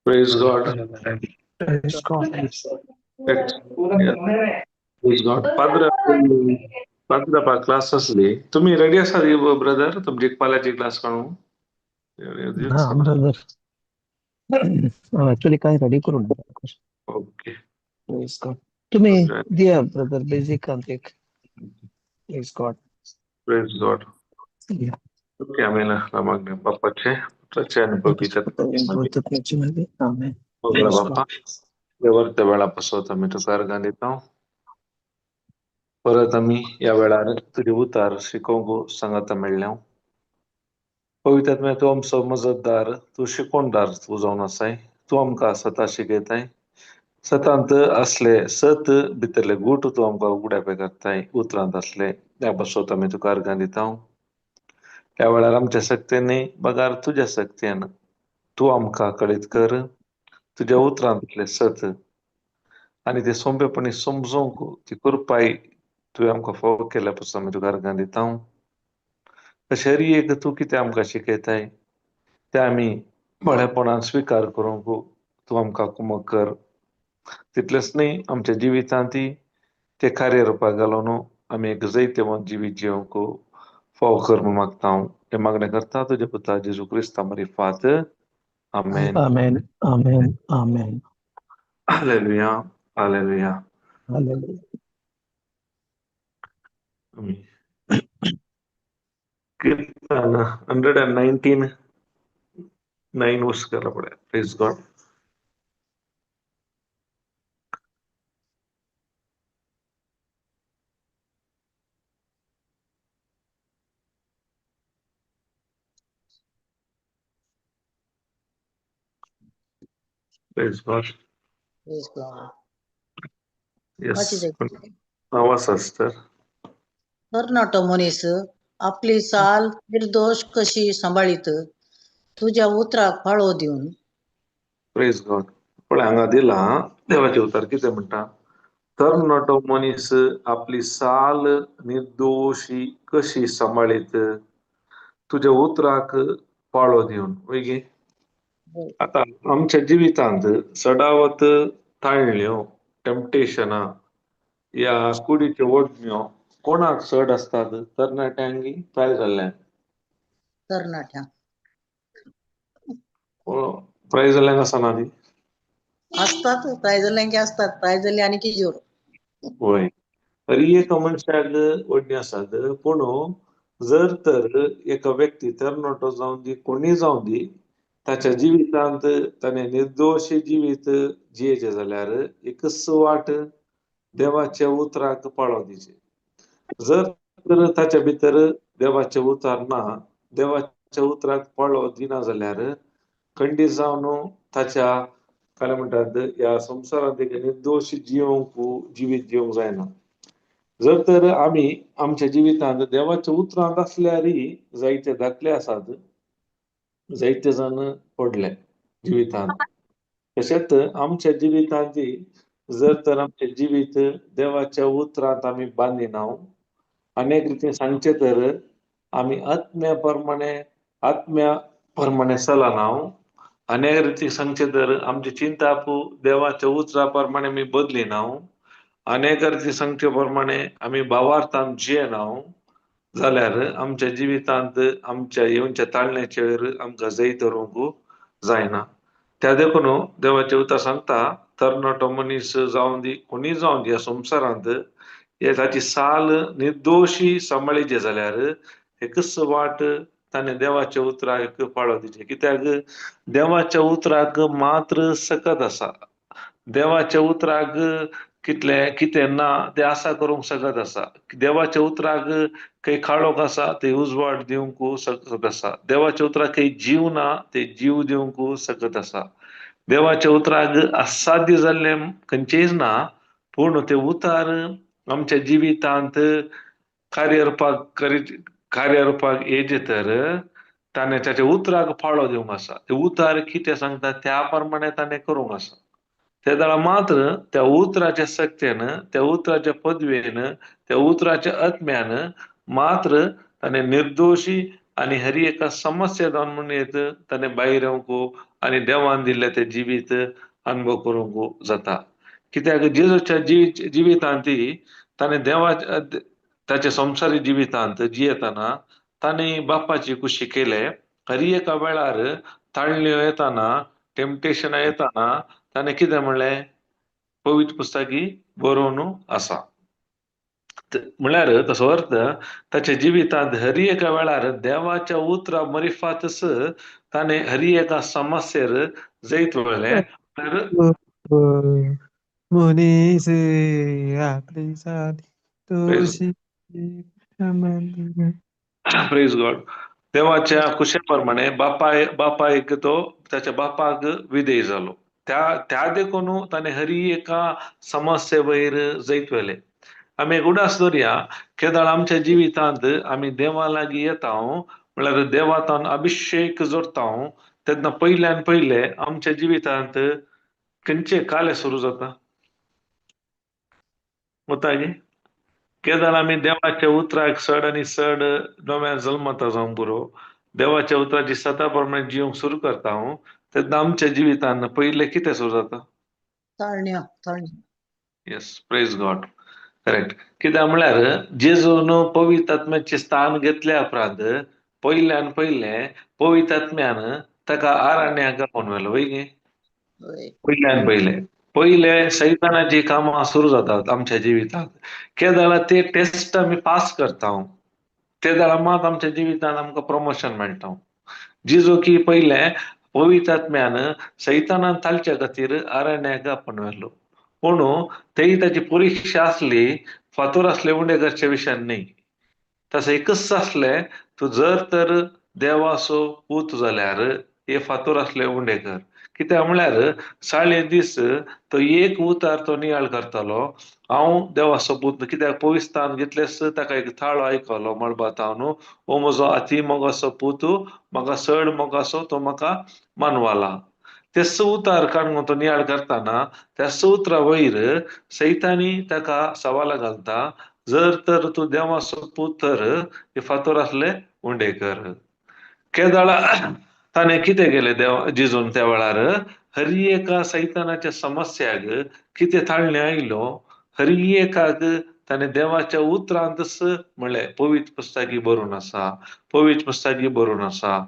Praise God. Praise God. पांचरा class असली तुम्ही रेडी असा ब्रदर तुमची पाल्याची क्लास काढू ऍक्च्युली काय रेडी करून ओके तुम्ही द्या ब्रदर बेसिक कांतिक please God praise God okay amen नमस्कार बाप्पाचे प्रचंड पवित्र आमेन बाप्पा शेवटच्या वेळापासून आम्ही तुका अर्घां दिता परत आम्ही या वेळार तुझे उतार शिकोवंक सांगाता मेळ्ळ्या पवित्र आत्म्या तूं आमचो मजतदार तूं शिकोवणदार तूं जावन आसाय तूं आमकां सता शिकयताय सतांत असले सत भितरले गूट तूं आमकां उगड्यापे करताय उतरांत असले त्या पासून आमी तुका अर्घां दिता त्या वेळार आमच्या सक्तींनी बगार तुज्या सक्तीन तूं आमकां कळीत कर तुज्या उतरांतले सत आनी ते सोंपेपणी समजूंक ती कृपाय तुवें आमकां फोव केल्या पासून आमी तुका अर्घां दिता शरीयेक तूं कितें आमकां शिकयताय ते आमी बळेपणान स्विकार करूंक तूं आमकां कुमक कर तितलेंच न्ही आमच्या जिवितांत ते कार्यरुपाक घालून आमी एक जैतवंत जिवीत जिवंक फोव कर म्हूण मागता हे मागणें करता तुज्या पुता जेजू क्रिस्ता मरिफात आमेन आमेन आमेन आमेन हालेलुया हालेलुया हालेलुया कीर्तन 119 9 वर्ष करला पड़े praise God Praise God. Praise God. Yes. वाचित आवाज असतं. कर्नाटो मनीस आपली साल निर्दोष कशी सांभाळीत तुझ्या उतराक फाळो दिवन प्रेज गॉड पण हांगा दिला देवाचे उतर कितें म्हणटा तरणाटो मनीस आपली साल निर्दोशी कशी सांभाळीत तुझ्या उतराक पाळो दिवन वैगे आता आमच्या जिवितांत सडावत ताळण्यो टेम्पटेशनां या कुडीच्यो ओडण्यो कोणाक चड असतात तरणाट्यांक प्राय जाल्ल्यांक तरणाट्या प्राय जाल्ल्यांक आसना ती असतात प्रायजल्यांकी असतात प्रायजल्ले आणि किजोर होय तरी एक मनशाक ओडणी आसात पूण जर तर एका व्यक्ती तरणाटो जावन दी कोणी जावन दी ताच्या जिवितांत ताणें निर्दोश जिवीत जियेचें जाल्यार एकच वाट देवाच्या उतराक पाळो दिचे जर तर ताच्या भितर देवाचे उतार ना देवाच्या उतराक पाळो दिना जाल्यार खंडीत जावन ताच्या काय म्हणटात ह्या संवसारांत एक निर्दोश जिवीत जिवंक जायना जर तर आमी आमच्या जिवितांत देवाच्या उतरांत असल्यारय जायते दाखले आसात जायते जण पडले जिवितांत तशेंच आमच्या जिवितांत जर तर आमचे जिवीत देवाच्या उतरांत आमी बांदिना अनेक रितीन सांगचे तर आमी आत्म्या प्रमाणे चलना अनेक रितीन सांगचे तर आमची चिंतापू देवाच्या उतरा प्रमाणे आमी बदलिना अनेक रितीन सांगचे प्रमाणे आमी भावार्थान जियेना जाल्यार आमच्या जिवितांत आमच्या येवच्या ताळण्याचेर आमकां जैत धरूंक जायना त्या देखून देवाचे उतर सांगता तरणाटो मनीस जावन दी कोणी जावन दी ह्या संवसारांत हे ताची साल निर्दोशी सांबाळीचे जाल्यार एकच वाट ताणें देवाच्या उतराक पाळो दिचे, कित्याक देवाच्या उतराक मात्र सकत आसा. देवाच्या उतराक कितें ना ते आसा करूंक सकत आसा. देवाच्या उतराक काही खाळोक आसा ते उजवाड दिवंक सकत आसा. देवाच्या उतराक काही जीव ना ते जीव दिवंक सकत आसा. देवाच्या उतराक असाध्य जाल्लें खंयचेंच ना, पूण ते उतार आमच्या जिवितांत कार्य रुपाक येचे तर ताणें ताच्या उतराक फाळो दिवंक आसा. ते उतार कितें सांगता त्या प्रमाणे ताणें करूंक आसा. त्या दाळा मात्र त्या उतराच्या सत्तेन, त्या उतराच्या पदवेन, त्या उतराच्या आत्म्यान मात्र ताणें निर्दोशी आनी हरी एका समस्या जावन म्हणत ताणें भायर येवंक आनी देवान दिल्लें तें जिवीत अनुभव करूंक जाता. कित्याक जेजूच्या जिवितांत ताणें ताच्या संवसारीक जिवितांत जियेतना ताणें बापाची कुशी केले. हरी एका वेळार ताळण्यो येताना, टेम्पटेशनां येताना ताणें कितें म्हणलें? पवित्र पुस्तकी बरोवन आसा. म्हळ्यार ताचो अर्थ ताच्या जिवितांत हरी एका वेळार देवाच्या उतरा मरिफातच ताणें हरी एका समस्येर जैत वळलें. मनीस आपली साधी तोशी प्रेज गॉड. देवाच्या कुशेप्रमाणे बापायक तो ताच्या बापाक विधेय जालो. त्या देखून ताणें हरी एका समस्ये वयर जैत वेले. आमी एक उडास धरया, केदाळ आमच्या जिवितांत आमी देवा लागीं येता म्हळ्यार देवातान अभिषेक जोडता, तेन्ना पयल्यान पयले आमच्या जिवितांत खंयचे काले सुरू जाता? मुताजी केदाळ आमी देवाच्या उतराक चड आनी चड नव्या जल्मता जावं पुरो देवाच्या उतराची सता प्रमाणे जिवंक सुरू करता तेन्ना आमच्या जिवितांत पयले कितें सुरू जाता? ताळण्यो येस, प्रेज गॉड. करेक्ट. कित्याक म्हळ्यार जेजून पवित्र आत्म्याचे स्थान घेतल्या उपरांत पयल्यान पयले पवित्र आत्म्यान ताका आराण्याक घेवन व्हेलो. वय पयल्यान पयले सैतानाची कामां सुरू जातात आमच्या जिवितांत. केदाळ ते टेस्ट आमी पास करता, ते दाळा मात आमच्या जिवितांत आमकां प्रमोशन मेळटा. जिजो की पयले पवित्र आत्म्यान सैतानान थालच्या खातीर आराण्याक घेवन व्हेलो. पूण तेही ताची परीक्षा आसली, फातर आसले उणें करचे विशयान न्ही. तसं एकच आसलें, तूं जर तर देवाचो पूत जाल्यार हे फातर आसले उणें कर. कित्याक म्हळ्यार 40 दीस तो एक उतार तो नियाळ करतालो, हांव देवाचो पूत. कित्याक पवित्र स्थान घेतलेस ताका एक थाळो आयकलो मळबातावन, हो म्हजो अति मोगाचो पूत, म्हाका चड मोगाचो तो म्हाका मानवाला. तेच उतार काडून तो नियाळ करताना त्या उतरा वयर सैतानी ताका सवाल घालता, जर तर तूं देवाचो पूत तर हे फातर आसले उणें कर. केदाळ ताणें कितें केलें जिजून त्या वेळार? हरी एका सैतानाच्या समस्याक कितें ताळण्यो आयलो, हरी एकाक ताणें देवाच्या उतरांतच म्हणलें पवित्र पुस्तकी बरोवन आसा, पवित्र पुस्तकी बरोवन आसा,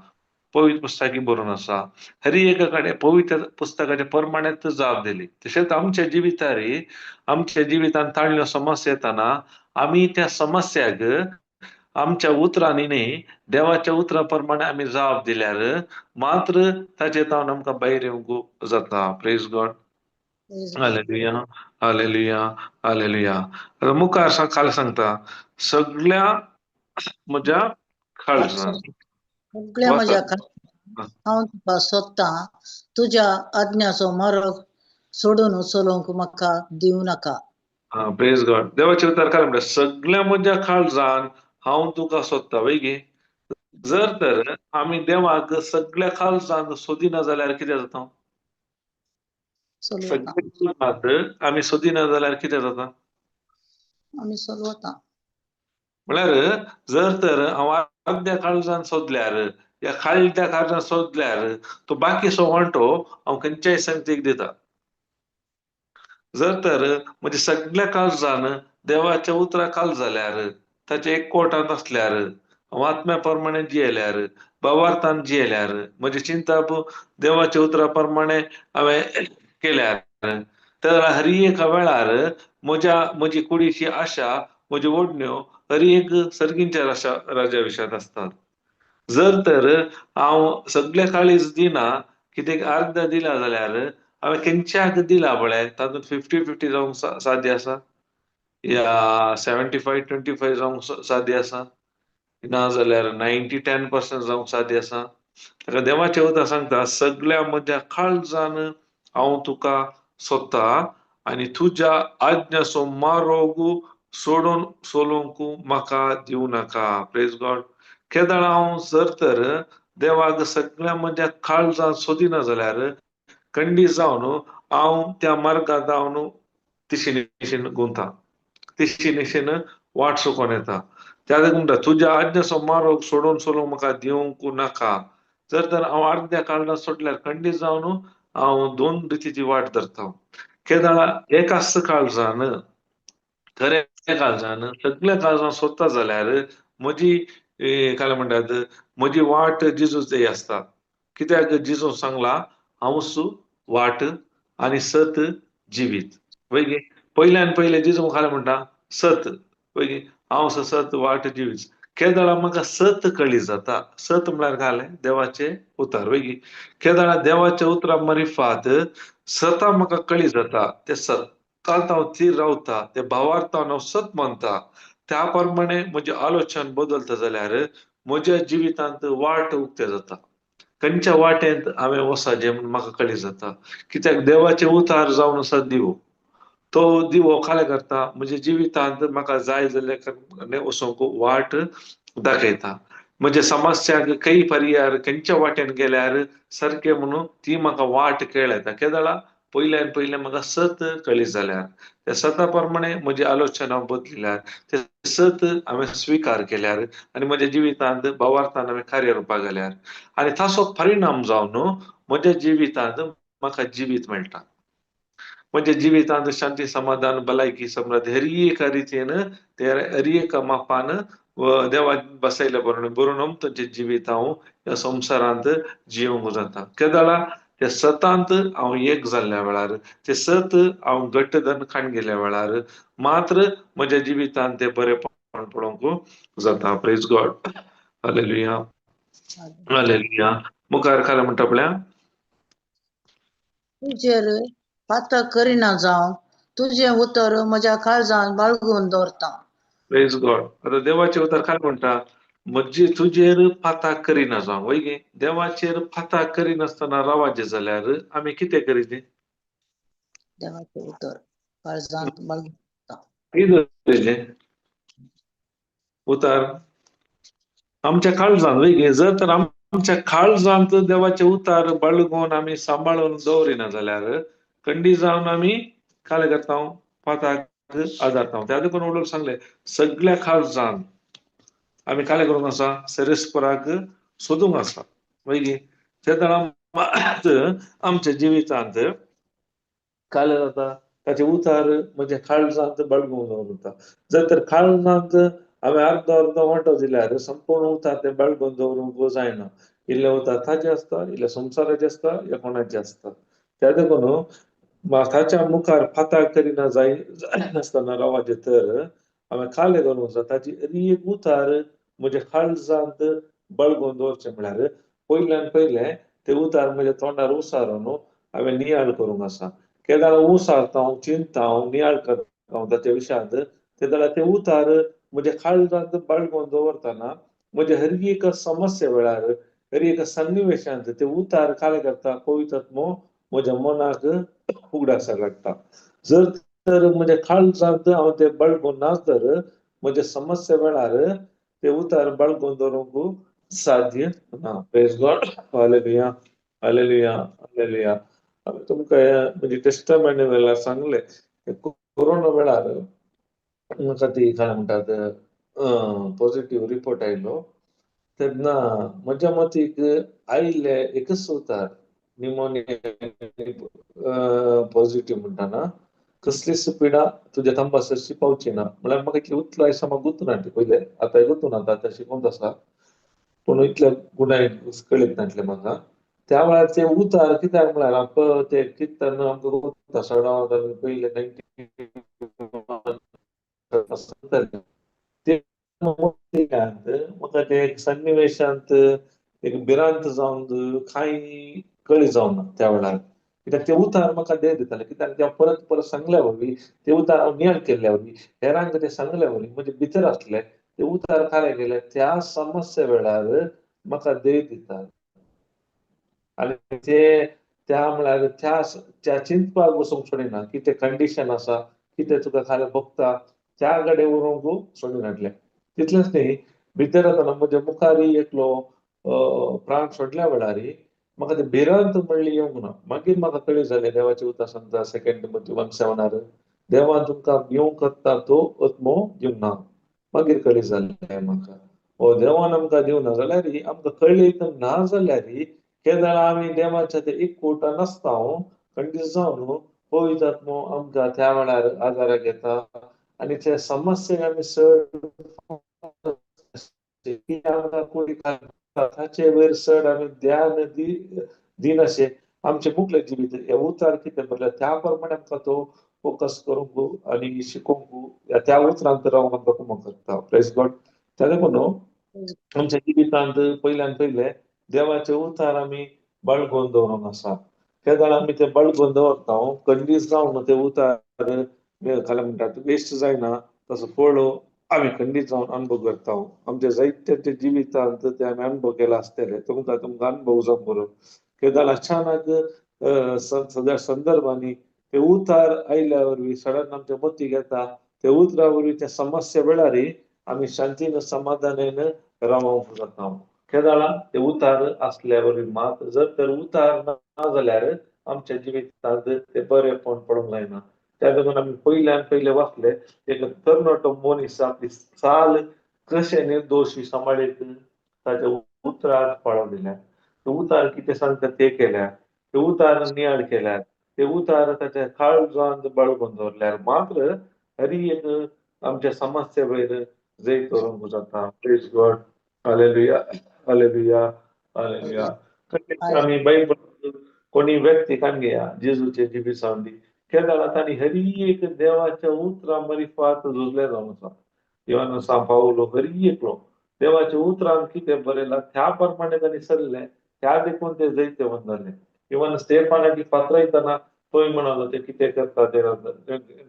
पवित्र पुस्तकी बरोवन आसा. हरी एका कडेन पवित्र पुस्तकाच्या प्रमाणेच जाप दिली. तशेंच आमच्या जिवितांत ताळण्यो समस्या येताना आमी त्या समस्याक आमच्या उतरांनी न्ही, देवाच्या उतरा प्रमाणे आमी जाप दिल्यार मात्र ताचेतावन आमकां भायर येवंक जाता. Praise God. Hallelujah, hallelujah, hallelujah. मुखार खाल सांगता, सगळ्या म्हज्या काळजान सगळ्या म्हज्या हांव तुका सोदता, तुज्या आज्ञाचो मार्ग सोडून चलोवंक म्हाका दिवं नाका. Praise God. देवाचे उतार काय म्हणटा, सगळ्या म्हज्या काळजान हांव तुका सोदता. वय गे, जर तर आमी देवाक सगळ्या काळजान सोदिना जाल्यार कितें जाता? सगळ्या आमी सोदिना जाल्यार कितें जाता? आमी चलवता. म्हळ्यार जर तर हांव अर्द्या काळजान सोदल्यार या खालत्या काळजान सोदल्यार तो बाकीचो वांटो हांव खंयच्याय संगतीक दिता. जर तर म्हणजे सगळ्या काळजान देवाच्या उतरा काल जाल्यार ताचे एक कोटांत असल्यार हांव आत्म्या प्रमाणे जियेल्यार भावार्थान जियेल्यार म्हजी चिंता देवाच्या उतरा प्रमाणे हांवें केल्यार तर हर एक वेळार म्हजी कुडीची आशा म्हज्यो ओडण्यो हर एक सर्गींच्या राजा विशयांत असतात. जर तर हांव सगळे काळीज दिना कितें अर्ध दिला जाल्यार हांवें खंयच्याक दिला पळय तातूंत 50-50 जावंक साध्य आसा या 75-25 जावंक साध्य आसा ना जाल्यार 90-10% जावंक साध्य आसा. ताका देवाचें उतर सांगता सगळ्या म्हज्या काळजान हांव तुका सोदता आनी तुज्या आज्ञाचो मार्ग सोडून सोलोवंक म्हाका दिवं नाका. Praise God. केदाळ हांव जर तर देवाक सगळ्या म्हज्या काळजान सोदिना जाल्यार खंडीत जावन हांव त्या मार्गांत हांव तिशेन गुंता तिशेन वाट चुकोवन येता. त्या म्हणटा तुज्या आज्ञाचो मार्ग सोडून सोलोवंक म्हाका दिवंक नाका. जर तर हांव अर्द्या काळजान सोडल्यार खंडीत जावन हांव 2 रितीची वाट धरता. केदाळ एकाच काळजान खऱ्या काळजान सगळ्या काळजान सोदता जाल्यार म्हजी काय म्हणटात म्हजी वाट जिजूच देय आसता. कित्याक जिजून सांगला हांवूच वाट आनी सत जिवीत. वय पयल्यान पयले जिजू खाले म्हणटा सत वय हांव सत वाट जिवीत. केदाळा म्हाका सत कळी जाता. सत म्हळ्यार काय देवाचे उतर वय केदाळा देवाच्या उतरा मारिफात सता म्हाका कळी जाता. ते सतांत हांव थीर रावता ते भावार्थान हांव सत मानता. त्या प्रमाणे म्हजे आलोचन बदलता जाल्यार म्हज्या जिवितांत वाट उक्ते जाता. खंयच्या वाटेंत हांवें वचचें म्हूण म्हाका कळी जाता. कित्याक देवाचे उतार जावन आसा दिवो. तो दिवो काय करता म्हज्या जिवितांत म्हाका जाय जाल्ले वचोंक वाट दाखयता. म्हज्या समस्याक खंय पर्यार खंयच्या वाटेन गेल्यार सारकें म्हणून ती म्हाका वाट कळयता. केदाळा पयल्यान पयलें म्हाका सत कळी जाल्यार त्या सता प्रमाणे म्हजी आलोचना बदलिल्यार ते सत हांवें स्विकार केल्यार आनी म्हज्या जिवितांत भावार्थान हांवें कार्य रूपाक घाल्यार आनी ताचो परिणाम जावन म्हज्या जिवितांत म्हाका जिवीत मेळटा. म्हज्या जिवितांत शांती समाधान भलायकी समृद्धी हर एका रितीन ते हर एका मापान देवा बसयल्या बरोवन तुमचें जिवीत हांव ह्या संवसारांत जियोंक जाता. केदाळा त्या सतांत हांव एक जाल्ल्या वेळार ते सत हांव घट्ट धरून खाण गेल्या वेळार मात्र म्हज्या जिवितांत ते बरेपण पळोवंक जाता. Praise God. Hallelujah hallelujah. मुखार खाला म्हणटा पळय तुजेर फातर करिना जावं तुझे उतर म्हज्या काळजान बाळगून दवरता. Praise God. आता देवाचे उतर काय म्हणटा म्हजी तुजेर फाता करिना जावं वय गे देवाचेर फाता करिनासतना रावाचे जाल्यार आमी कितें करीत देवाचे उतर काळजान बाळगून कितें उतार आमच्या काळजांत वय गे जर तर आमच्या काळजांत देवाचे उतार बाळगून आमी सांबाळून दवरिना जाल्यार खंडीत जावन आमी काय करता फाताक आदारता. त्या देखून उलोवंक सांगले सगळ्या काळजान आमी काय करूंक आसा सेरेस्पराक सोदूंक आसा वय गे त्या आमच्या जिवितांत काय जाता ताचे उतार म्हणजे काळजांत बाळगून दवरता. जर तर काळजांत हांवें अर्दो वांटो दिल्यार संपूर्ण उतार ते बाळगून दवरूंक जायना. इल्ले उतार ताचे आसता इल्ले संवसाराचे आसता या कोणाचे आसता. त्या देखून ताच्या मुखार फाता करिना जाय नासतना रावाचे तर हांवें काय करूंक जाता ताची एक उतार म्हज्या काळजांत बाळगून दवरचें म्हळ्यार पयल्यान पयलें ते उतार म्हज्या तोंडार उसारून हांवें नियाळ करूंक आसा. केदाळ उसारता हांव चिंता हांव नियाळ करता हांव ताच्या विशयांत केदाळ ते उतार म्हज्या काळजांत बाळगून दवरतना म्हज्या हर एक समस्या वेळार हर एक सन्निवेशांत ते उतार काय करता पवित्र आत्मो म्हज्या मनाक उगडासा काडटा. जर तर म्हज्या काळजांत हांव ते बाळगून ना तर म्हज्या समस्या वेळार ते उतार बाळगून दवरूंक साध्य ना. Praise God. Hallelujah hallelujah hallelujah. तुमकां म्हणजे टेस्टामेंट वेळार सांगले कोरोना वेळार म्हाका ती काय म्हणटात पॉझिटिव्ह रिपोर्ट आयलो तेन्ना म्हज्या मतीक आयिल्ले एकच उतार निमोनिया पॉझिटिव्ह म्हणटाना कसलीच पिढा तुझ्या थंबासरशी पावची ना म्हळ्यार म्हाका इतली उतलो आयसा म्हाका गुंतूना ती पयले आतां गुंतून आता शिकून तसा पूण इतले गुणाय कळीत नासले म्हाका त्या वेळार ते उतार कित्याक म्हळ्यार ते कित्तन आमकां गुंतता सडावत आमी पयले 90 ते म्हाका ते एक सन्निवेशांत एक भिरांत जावन कांय कळी जावना त्या वेळार कित्याक ते उतार म्हाका देव दिताले कित्याक ते परत परत सांगल्या वरवीं ते उतार हांव नियाळ केल्ल्या वरवीं हेरांक ते सांगल्या वरवीं म्हणजे भितर आसले ते उतार काडले गेले त्या समस्ये वेळार म्हाका देव दिता आनी ते त्या म्हळ्यार त्या चिंतपाक बसूंक सोडिना कितें कंडिशन आसा कितें तुका खाली भोगता त्या कडेन व्हरूंक सोडून हाडले तितलेंच न्ही भितर येतना म्हणजे मुखारी एकलो प्राण सोडल्या वेळार म्हाका ते भिरांत म्हणली येवंक ना मागीर म्हाका कळ्ळी जालें देवाची उतर सांगता 2 Timothy 1:7 देवान तुमकां भिवंक करता तो आत्मो दिवना मागीर कळ्ळी जालें म्हाका देवान आमकां दिवना जाल्यार आमकां कळ्ळी ना जाल्यार केदार आमी देवाच्या ते एक कोटा नासता खंडीत जावन पवित्र आत्मो आमकां त्या वेळार आदाराक येता आनी त्या समस्येक आमी ताचे वयर चड आमी ध्यान दिनाशे आमचे मुखले जिवीत हे उतार कितें म्हणल्यार त्या प्रमाणे आमकां तो फोकस करूंक आनी शिकोवंक त्या उतरांत रावंक आमकां कुमक करता प्रेज गॉड ताका लागून आमच्या जिवितांत पयल्यान पयले देवाचे उतार आमी बाळगून दवरूंक आसा केदार आमी ते बाळगून दवरता कंडीस जावन ते उतार खाला म्हणटात वेस्ट जायना तसो पळो आमी खंडीत जावन अनुभव करता आमच्या जायत्या ते जिवितांत ते आमी अनुभव केला आसतले तुमकां अनुभव जावंक बरो केदार अचानक सगळ्या संदर्भांनी ते उतार आयल्या वरवीं सडन आमच्या मतीक येता ते उतरा वरवीं त्या समस्या वेळार आमी शांतीन समाधानान रावंक जाता केदार ते उतार आसल्या वरवीं मात जर तर उतार ना जाल्यार आमच्या जिवितांत ते बरेपण पडूंक जायना त्या लागून आमी पयल्यान पयले वाचले एक तरणाटो मनीस आपली चाल कशे निर्दोशी सांबाळीत ताच्या उतरार फळां दिल्यात ते उतार कितें सांगता ते केल्यात ते उतार नियाळ केल्यात ते उतार ताच्या काळजांत बाळगून दवरल्यार मात्र हरी एक आमच्या समस्ये वयर जय करूंक जाता praise God hallelujah hallelujah hallelujah आमी बायबल कोणी व्यक्तीक घेया जेजूचे जिबी सांगली केदार तांणी हरी एक देवाच्या उतरां मरिफात झुजले जावन आसा योहान सांपावलो हरी एकलो देवाच्या उतरांत कितें बरयलां त्या प्रमाणे तांणी चल्ले त्या देखून ते जैते वंदले इवन स्टेफानाची पात्रयतना तोय म्हणालो ते कितें करता ते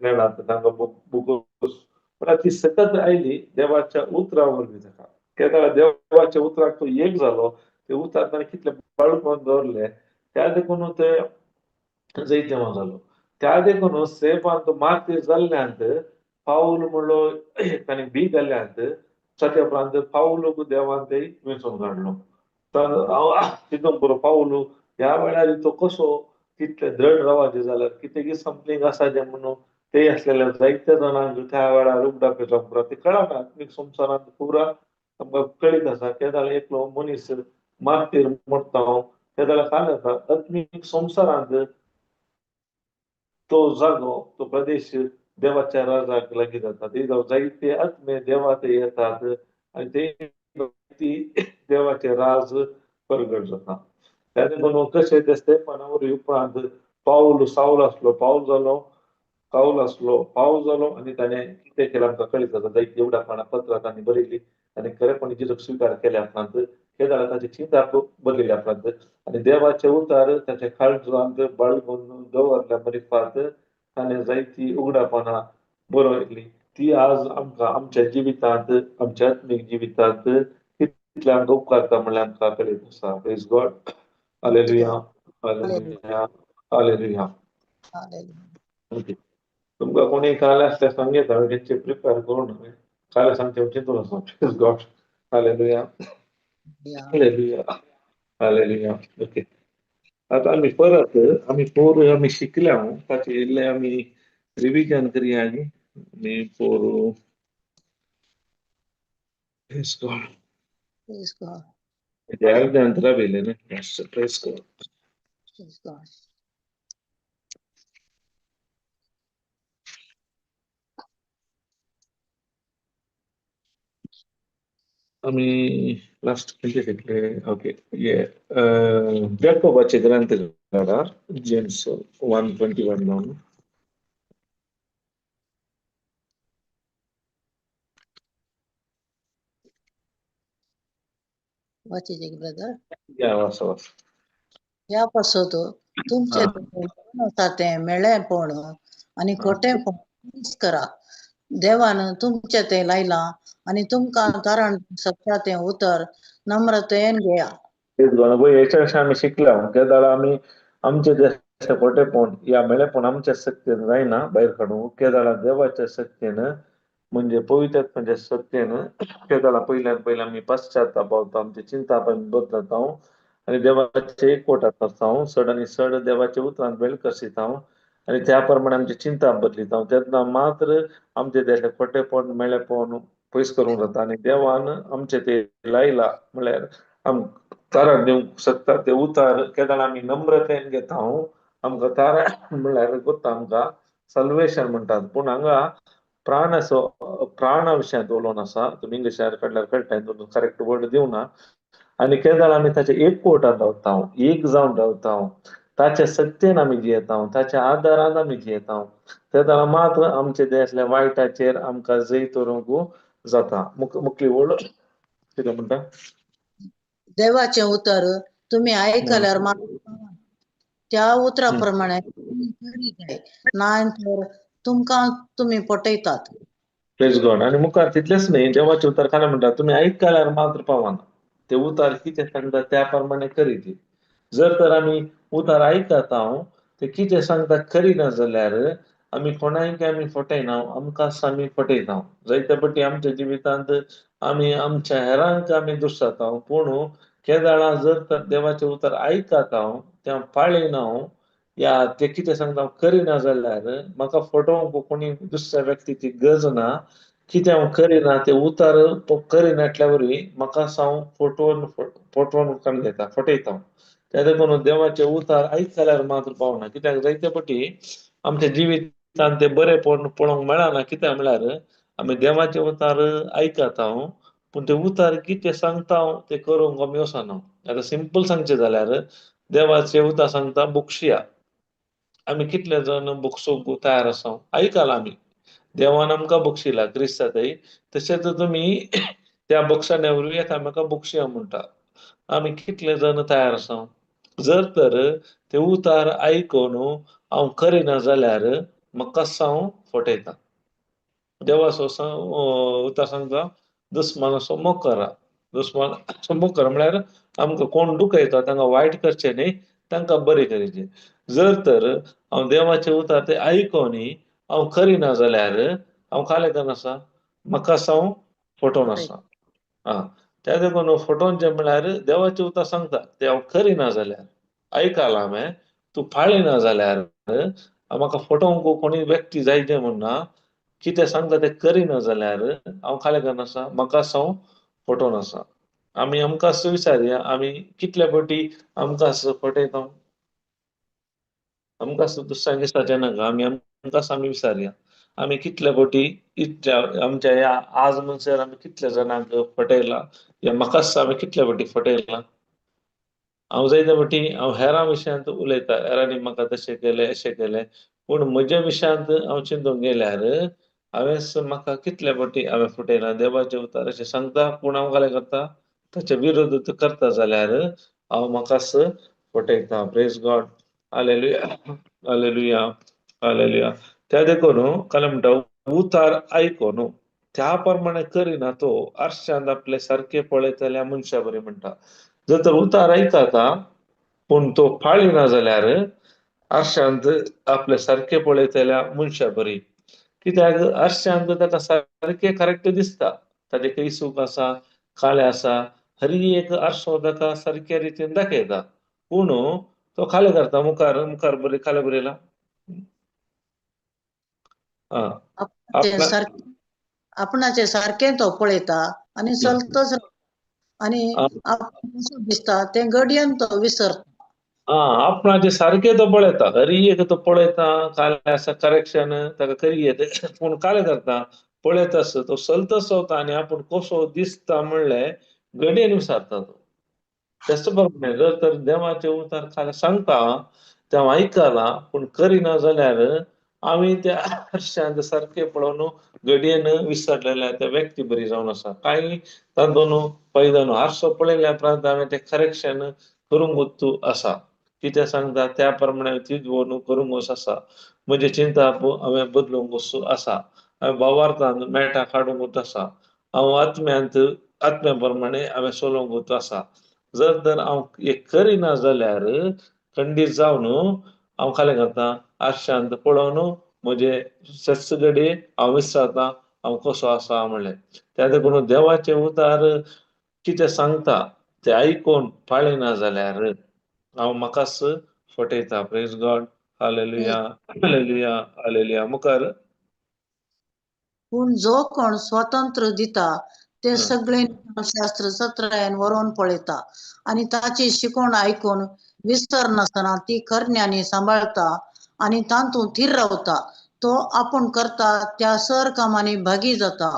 नेडात तांकां बुकोस पण ती सतत आयली देवाच्या उतरा वरवीं ताका केदार देवाच्या उतराक तो एक जालो ते उतार ताणें कितले बाळगून दवरले त्या देखून ते जैतेवं जालो त्या देखून स्टेफान तो मारतीर जाल्ल्यांत पाऊल म्हणलो ताणें बी जाल्ल्यांत सद्या उपरांत पाऊल देवान ते वेचून काडलो चिंतूंक बरो पाऊल ह्या वेळार तो कसो कितले दृढ रावाचे जाल्यार कितें समथींग आसा जें म्हणून ते आसलेल्या जायत्या जाणांक त्या वेळार उगडा पेटोवंक ते कळना आत्मीक संवसारांत पुरा आमकां कळीत आसा केदार एकलो मनीस मारतीर मरता केदार काय जाता आत्मीक संवसारांत तो जागो तो प्रदेश देवाच्या राजाक लागीं जाता ते जायते आत्मे देवात येतात आनी ते देवाचे राज प्रगट जाता त्या देखून कशें ते स्टेफाना वरवीं उपरांत पाऊल साऊल आसलो पाऊल जालो आनी ताणें कितें केलें आमकां कळीत जाता जायती उगडापणां पत्रां तांणी बरयलीं आनी खरेपणी जेजूक स्विकार केल्या उपरांत केदार ताची चिंता बदलिल्या उपरांत आनी देवाचे उतार ताच्या काळजांत बाळगून दवरल्या मरिफात ताणें जायती उगडापणां बरयलीं ती आज आमकां आमच्या जिवितांत आमच्या आत्मीक जिवितांत कितले आमकां उपकारता म्हणल्यार आमकां कळीत आसा praise God hallelujah hallelujah hallelujah okay तुमकां कोणी काल आसल्यार सांगेत हांवें तेंचे प्रिपेर करून हांवें काल सांगचे चिंतून आसा praise God hallelujah hallelujah hallelujah okay आता आमी परत आमी शिकल्या ताचे इल्ले आमी रिविजन करया आनी पोर प्रेज गॉड अर्धे अंतरा बेले न्ही प्रेज गॉड. आम्ही लास्ट किती शिकले? ओके, ये जॅकोबाचे ग्रंथ काढा, जेम्स 1:21 म्हणून. वाचिजे ब्रदर या वाचा. ह्या पासत तुमचे ते मेळेपण आणि खोटेपण करा. देवान तुमचे ते लायला आणि तुमका तारण सत्याचे उतर नम्रतेन घेया. तेच याच्याविषयी आम्ही शिकला त्या दाडा आम्ही आमचे जे खोटेपण या मेळेपण आमच्या सत्तेनं जाईना बाहेर काढू. त्या दाडा देवाच्या सत्तेनं म्हणजे पवित्रात्म्याच्या सत्तेनं त्या दाडा पहिला आम्ही पश्चाताप पावतो, आमची चिंता आपण बदलत आहोत आणि देवाचे एकवटात करता सड आणि सड देवाचे उतरांत वेळ कसित आहोत आणि त्याप्रमाणे आमची चिंता बदलीत आहोत. त्यातनं मात्र आमचे देशा खोटेपण मेळेपण पयस करून जाता आणि देवान आमचे ते लायला म्हळ्यार आम तारण दिवंक शकता ते उतार केदार आम्ही नम्रतेन घेता आमकां तारण म्हळ्यार कोत्ता आमकां सल्वेशन म्हणटात. पूण हांगा प्राणा विशयांत उलोवन आसा. तुमी इंग्लिशार काडल्यार कळटा, करेक्ट वर्ड दिवना. आणि केदार आम्ही ताचे एकवटात रावता, एक जावन रावता, ताच्या सत्तेन आमी जियेता, ताच्या आदारान आमी जियेता. तेदार मात्र आमचे देशातल्या वायटाचेर आमकां जैत करूंक जाता. मुखली वर्ड कितें म्हणटा? देवाचे उतर तुम्ही ऐकल्यावर त्या उतराप्रमाणे नायतर तुमका तुम्ही पटयतात. Praise God. आणि मुखार तितलेच न्ही, देवाचे उतार काय म्हणटा, तुम्ही ऐकल्यार मात्र पावाना. ते उतार कितें सांगता त्या प्रमाणे करीत. जर तर आमी उतार आयकत आहोत ते कितें सांगता करिना जाल्यार आमी कोणायक आमी फटयना, आमकांच आमी फटयता. जायते फावटी आमच्या जिवितांत आमी आमच्या हेरांक आमी दुसरता. पूण केदाळा जर तर देवाचे उतार आयकत आहोत त्या पाळिना या ते कितें सांगता करिना जाल्यार म्हाका फटोवंक कोणी दुसऱ्या व्यक्तीची गरज ना. कितें हांव करिना ते उतार करिनाटल्या वरवीं म्हाका हांव फटवून काडून घेता, फटयता. त्या देखून देवाचे उतार आयकल्यार मात्र पावना. कित्याक जायते फावटी आमच्या जिवितांत ते बरेपण पळोवंक मेळना. कित्याक म्हळ्यार आमी देवाचे उतार आयकत आहोत पूण ते उतार कितें सांगता ते करूंक आमी वचना. आतां सिंपल सांगचें जाल्यार देवाचे उतार सांगता बुक्षया. आमी कितले जण बुक्सूंक तयार आसा, आयकलां आमी. देवान आमकां बक्षिला क्रिस्तांतय, तशेंच तुमी त्या बक्षाण्या वरवीं येता म्हाका बुक्षया म्हणटा. आमी कितले जण तयार आसा. जर तर ते उतार आयकून हांव करिना जाल्यार म्हाकाच हांव फटयता. देवाचो उतार सांगता दुस्मानाचो मोग करा. दुस्मानाचो मोग करा म्हळ्यार आमकां कोण दुखयता तांकां वायट करचें न्ही, तांकां बरें करचें. जर तर हांव देवाचे उतार ते आयकून हांव करिना जाल्यार हांव कालें करनासा, म्हाकाच हांव फटोवन आसा. त्या देखून फटोवचें म्हळ्यार देवाचे उतार सांगता ते हांव करिना जाल्यार आयकलां हांवें, तूं पाळिना जाल्यार म्हाका फटोवंक कोणी व्यक्ती जायचे म्हणना. कितें सांगता ते करिना जाल्यार हांव कालें करनासा, म्हाकाच हांव फटोवन आसा. आमी आमकांच विचारया, आमी कितले फावटी आमकांच फटयता. आमकांच दुसऱ्यांक दिसपाचें नाका, आमकांच आमी विचारया. आमी कितले फावटी आमच्या ह्या आज म्हणसर आमी कितले जाणांक फटयला, या म्हाकाच आमी कितले फावटी फटयला. हांव जायते फावटी हांव हेरां विशयांत उलयता, हेरांनी म्हाका तशें केलें अशें केलें, पूण म्हज्या विशयांत हांव चिंतूंक गेल्यार हांवेंच म्हाका कितले फावटी हांवें फटयलां. देवाचे उतार अशें सांगता पूण हांव कालें करता ताचे विरोध करता जाल्यार हांव म्हाकाच फटयता. Praise God. Hallelujah, hallelujah, hallelujah. त्या देखून कालें म्हणटा उतार आयकून त्या प्रमाणे करिना तो आरश्यांत आपले सारखे पळयतल्या मनशा बरी म्हणटा. जर तर उतार आयकता पूण तो पाळिना जाल्यार आरश्यांत आपले सारखे पळयतल्या मनशा बरी. कित्याक आरश्यांत ताका सारखे करेक्ट दिसता, ताजे कैसूक आसा, काळे आसा, हर एक आरसो ताका सारक्या रितीन दाखयता. पूण तो कालें करता मुखार मुखार बरें कालें बरयलां. आपणाचे सारखे तो पळयता आणि चलतोच आणि दिसता ते घडयेन तो विसरता. आपणाचे सारखे तो पळयता, हर एक तो पळयता, कालें आसा करेक्शन ताका करी येता, पूण कालें करता पळयत आसा तो चलतच चलता आनी आपूण कसो दिसता म्हणलें घडयेन विचारता तो. तेच प्रमाणे जर तर देवाचे उतार खाला सांगता ते हांव आयकला पूण करिना जाल्यार आमी त्या आरश्यांत सारके पळोवन घडयेन विसरलेल्या त्या व्यक्ती बरी जावन आसा. कांय तातूंत फायदो ना. आरसो पळयल्या उपरांत हांवें तें करेक्शन करूंकूच आसा. कितें सांगता त्या प्रमाणे चिंतून करूंकूच आसा. म्हजी चिंता हांवें बदलूंकूच आसा. हांवें भावार्थान मेळटा काडूंकूच आसा. हांव आत्म्या प्रमाणे हांवें चलोवंकूच आसा. जर तर हांव हें करिना जाल्यार खंडीत जावन हांव फाल्यां करता आरश्यांत पळोवन म्हजे सत्स घडये हांव विसरता हांव कसो आसा म्हणलें. त्या देखून देवाचे उतार कितें सांगता ते आयकून पाळिना जाल्यार हांव म्हाकाच फटयता. Praise God. Hallelujah, hallelujah, hallelujah. मुखार. पूण जो कोण स्वातंत्र्य दिता ते हं. सगळे शास्त्र सत्रायन व्हरोन पळयता आनी ताची शिकवण आयकून विसर नासतना ती करण्यानी सांबाळता आनी तांतूं थीर रावता. तो आपूण करता त्या सर कामांनी भागी जाता.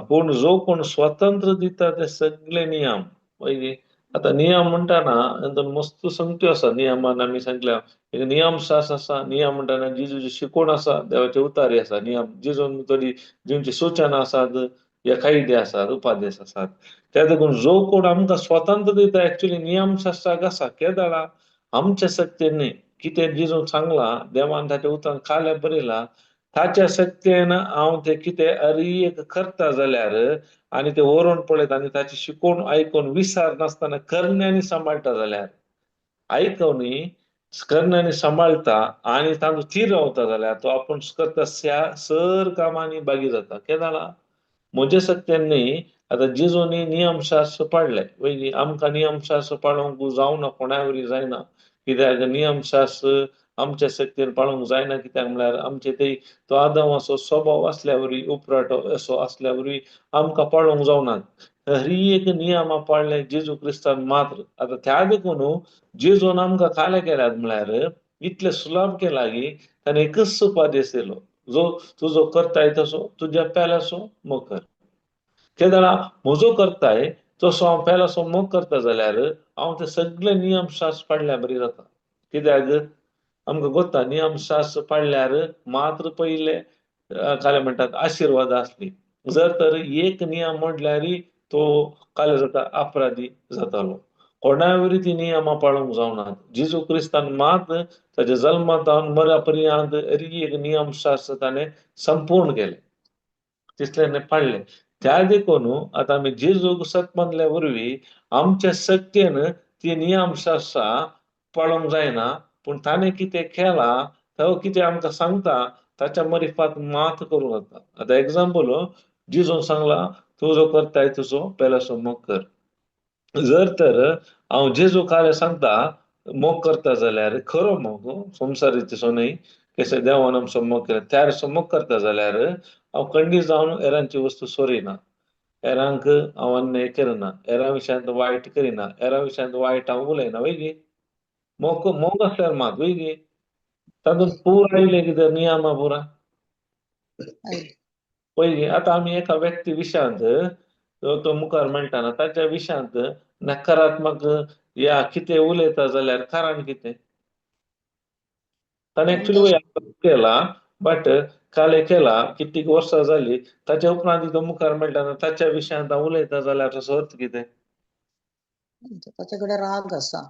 पूण जो कोण स्वातंत्र्य दिता ते सगळे नियम पळय आतां नियम म्हणटाना तातूंत मस्त संगत्यो आसा. नियमान आमी सांगल्या एक नियम शास्त्र आसा. नियम म्हणटाना जेजूची शिकवण आसा. देवाचे उतारे आसा. नियम जेजून तरी जेंची सूचना आसात या कायदे आसात उपादेश आसात. त्या देखून जो कोण आमकां स्वातंत्र्य दिता एक्चुअली नियम शास्त्राक आसा केदाळा आमच्या सत्तेन कितें जेजून सांगलां देवान ताच्या उतार खाल्या बरयलां ताच्या सत्तेन हांव तें कितें एक करता जाल्यार आनी तें व्हरोन पळयता आनी ताची शिकवण आयकून विसर नासतना करण्यानी सांबाळटा जाल्यार आयकूनी करण्यानी सांबाळता आनी तांतूं थीर रावता जाल्यार तो आपूण करता सर कामांनी भागी जाता. केदाळा म्हजे सत्तेन न्ही आतां जेजूनी नियम शास्त्र पाळले वयली आमकां नियम शास्त्र पाळोवंक जावना कोणा वरी जायना. कित्याक नियम शास्त्र आमच्या सत्तेन पाळोवंक जायना कित्याक म्हळ्यार आमचे ते तो आदामाचो स्वभाव आसल्या वरी उपराटो असो आसल्या वरी आमकां पाळोवंक जावनात. एक नियमां पाळले जेजू क्रिस्तान मात्र. आतां त्या देखून जेजून आमकां काले केल्यात म्हळ्यार इतलें सुलभ केलां की ताणें एकच उपादेश दिलो जो तुजो करताय तसो तुज्या पेल्यासो मोग कर. केदाळा म्हजो करताय तसो हांव पेल्यासो मोग करता जाल्यार हांव ते सगळे नियम शास्त्र पाळल्या बरी जाता. कित्याक आमकां कोत्ता नियम शास्त्र पाळल्यार मात्र पयले काले म्हणटात आशिर्वाद आसली. जर तर एक नियम मोडल्यार तो काले जाता अपराधी जातालो. कोणाय वरी ती नियमां पाळोवंक जावनात. जेजू क्रिस्तान मात ताच्या जल्मांतावन मरा पर्यंत एक नियम शास्त्र ताणें संपूर्ण केलें. तिसऱ्याने पाळले. त्या देखून आतां आमी जेजूक सतमनल्या वरवीं आमच्या सत्तेन ती नियम शास्त्रां पाळोवंक जायना पूण ताणें कितें केलां तो कितें आमकां सांगता ताच्या मरिफात मात करूं जाता. आतां एग्जाम्पल जेजून सांगलां तूं जो करताय तुजो पेल्यासो मोग कर. जर तर हांव जेजू काले सांगता मोग करता जाल्यार खरो मोग संवसारीचो न्हय केसे देवान आमचो मोग केला त्यार मोग करता जाल्यार हांव खंडीत जावन हेरांची वस्तू सोरिना. हेरांक हांव अन्याय करिना. हेरां विशयांत वायट करिना. हेरां विशयांत वायट हांव उलयना वयगी. मोग आसल्यार मात वयगी. तातूंत पूर आयले कितें नियमां पुरा पयली आतां आमी एका व्यक्ती विशयांत तो मुखार मेळटाना ताच्या विशयांत नकारात्मक या कितें उलयता जाल्यार कारण कितें ताणें एक्चुअली केला बट काले केला कित्येक वर्सां जाली ताच्या उपरांत तो मुखार मेळटाना ताच्या विशयांत हांव उलयता जाल्यार ताचो अर्थ कितें ताचे कडेन राग आसा.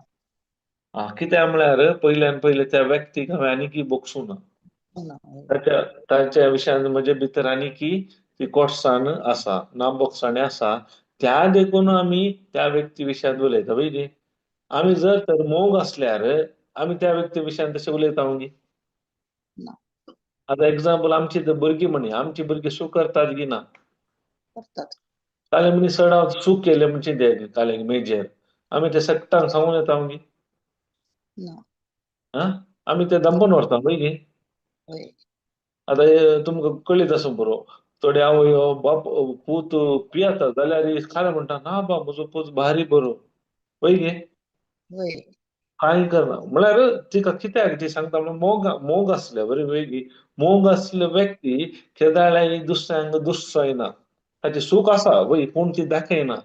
कित्याक म्हळ्यार पयल्यान पयले त्या व्यक्तीक हांवें आनीकी बोगसूं ना. ताच्या विशयांत म्हजे भितर आनीकी ती कोटसाण आसा नाबोगसाणी आसा. त्या देखून आमी त्या व्यक्ती विशयांत उलयता वयली. आमी जर तर मोग आसल्यार आमी त्या व्यक्ती विशयांत तशें उलयता वयली. आतां एग्जाम्पल आमची भुरगीं म्हणी आमची भुरगीं सूख करतात की ना काले मनीस चडाव सूख केलें म्हणजे ते काले मेजेर आमी ते सट्टान सांगून येता वयली. आमी ते दंबून व्हरता वयली. आतां तुमकां कळीत आसा बरो थोडे आवय बाप पूत पियेता जाल्यार खाले म्हणटा ना बा म्हजो पूत भारी बरो वयगी. काय करना म्हळ्यार तिका कित्याक ती सांगता म्हळ्यार मोग आसल्यार वेगळी मोग आसले व्यक्ती केदाळ्याक दुसऱ्यांक दुसयना ताचे सूख आसा वय पूण ती दाखयना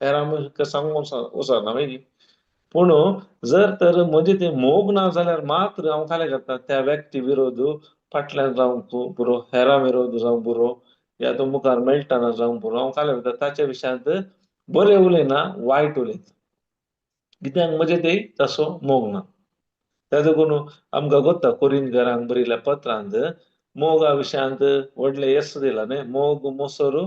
हेरां आमी सांगूंक वचना वय पूण जर तर म्हजे ते मोग ना जाल्यार मात्र हांव फाल्यां करता त्या व्यक्ती विरोध फाटल्यान जावंक पुरो हेरां विरोध जावं पुरो या तो मुखार मेळटना जावं पुरो हांव फाल्यां करता ताच्या विशयांत बरें उलयना वायट उलयता कित्याक म्हजे ते तसो मोग ना ताजो कोण आमकां कोत्ता कोरिंतकारांक बरयल्या पत्रांत मोगा विशयांत व्हडले येस दिला न्ही मोग मोसोर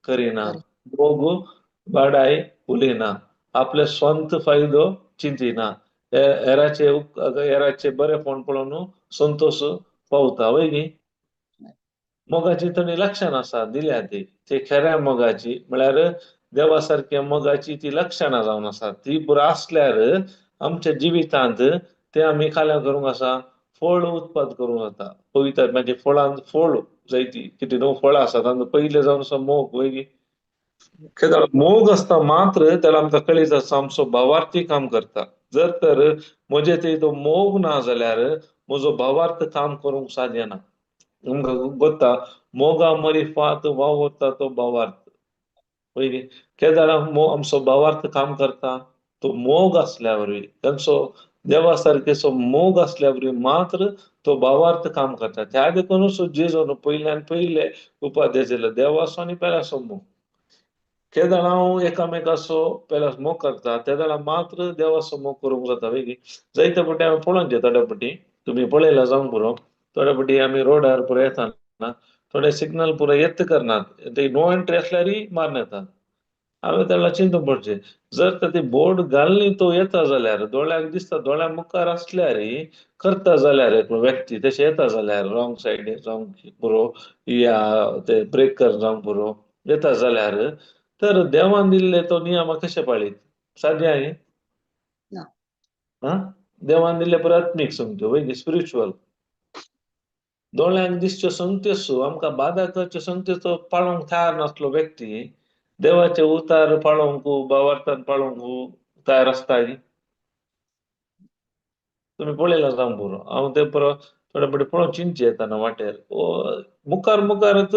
करिना खरें. मोग बाडाय उलयना आपले स्वंत फायदो चिंतिना हेराचे बरेपण पळोवन संतोष पावता वय न्ही मोगाची थोडी लक्षणां आसा दिल्या ती खऱ्या मोगाची म्हळ्यार देवा सारख्या मोगाची ती लक्षणां जावन आसा ती पुरो आसल्यार आमच्या जिवितांत ते आमी खाल्या करूंक आसा फळ उत्पाद करूंक जाता पवित्र म्हणजे फळांत फळ जायती कितें न्हू फळां आसा तातूंत पयले जावन आसा मोग वय न्ही केदाळ मोग आसता मात्र त्याला आमकां कळीत आसा आमचो भावार्थी काम करता जर तर म्हजे थंय तो मोग ना जाल्यार म्हजो भावार्थ काम करूंक साध्य ना आमकां कोत्ता मोगा मरिफात वावुरता तो भावार्थ वय न्ही केदाळ आमचो भावार्थ काम करता तो मोग आसल्या वरवीं तांचो देवा सारकेचो मोग आसल्या वरवीं मात्र तो भावार्थ काम करता त्या देखूनच जेजून पयल्यान पयले उपादेश दिलो देवाचो आनी पेलाचो मोग केदाळ हांव एकामेकाचो पेलास मोग करता त्या वेळा मात्र देवाचो मोग करूंक जाता वय न्ही जायते फावटी हांवें पळोवन घे थोड्या फावटी तुमी पळयला जावं पुरो थोड्या फावटी आमी रोडार पुरो येताना थोडे सिग्नल पुरो येत करनात ते नो एंट्री आसल्यारय मारून येतात हांवें त्याला चिंतून पडचें जर तर ती बोर्ड घालनी तो येता जाल्यार दोळ्याक दिसता दोळ्या मुखार आसल्यारय करता जाल्यार एक व्यक्ती तशें येता जाल्यार रॉंग सायडीन जावं पुरो या ते ब्रेक कर जावं पुरो येता जाल्यार तर देवान दिल्ले तो नियम कशे पाळीत साध्य आहे ना. हा देवान दिल्ले प्राथमीक संगत्यो वय न्ही स्पिरिच्युअल दोळ्यांक दिसच्यो संगत्यो आमकां बाधा करच्यो संगत्यो पाळोवंक तयार नासलो व्यक्ती देवाचे उतार पाळोवंक भावार्थान पाळोवंक तयार आसताय तुम्ही पळयला जावं पुरो हांव ते पुरो थोडे फावटी पळोवन चिंतचे येताना वाटेर मुखार मुखारच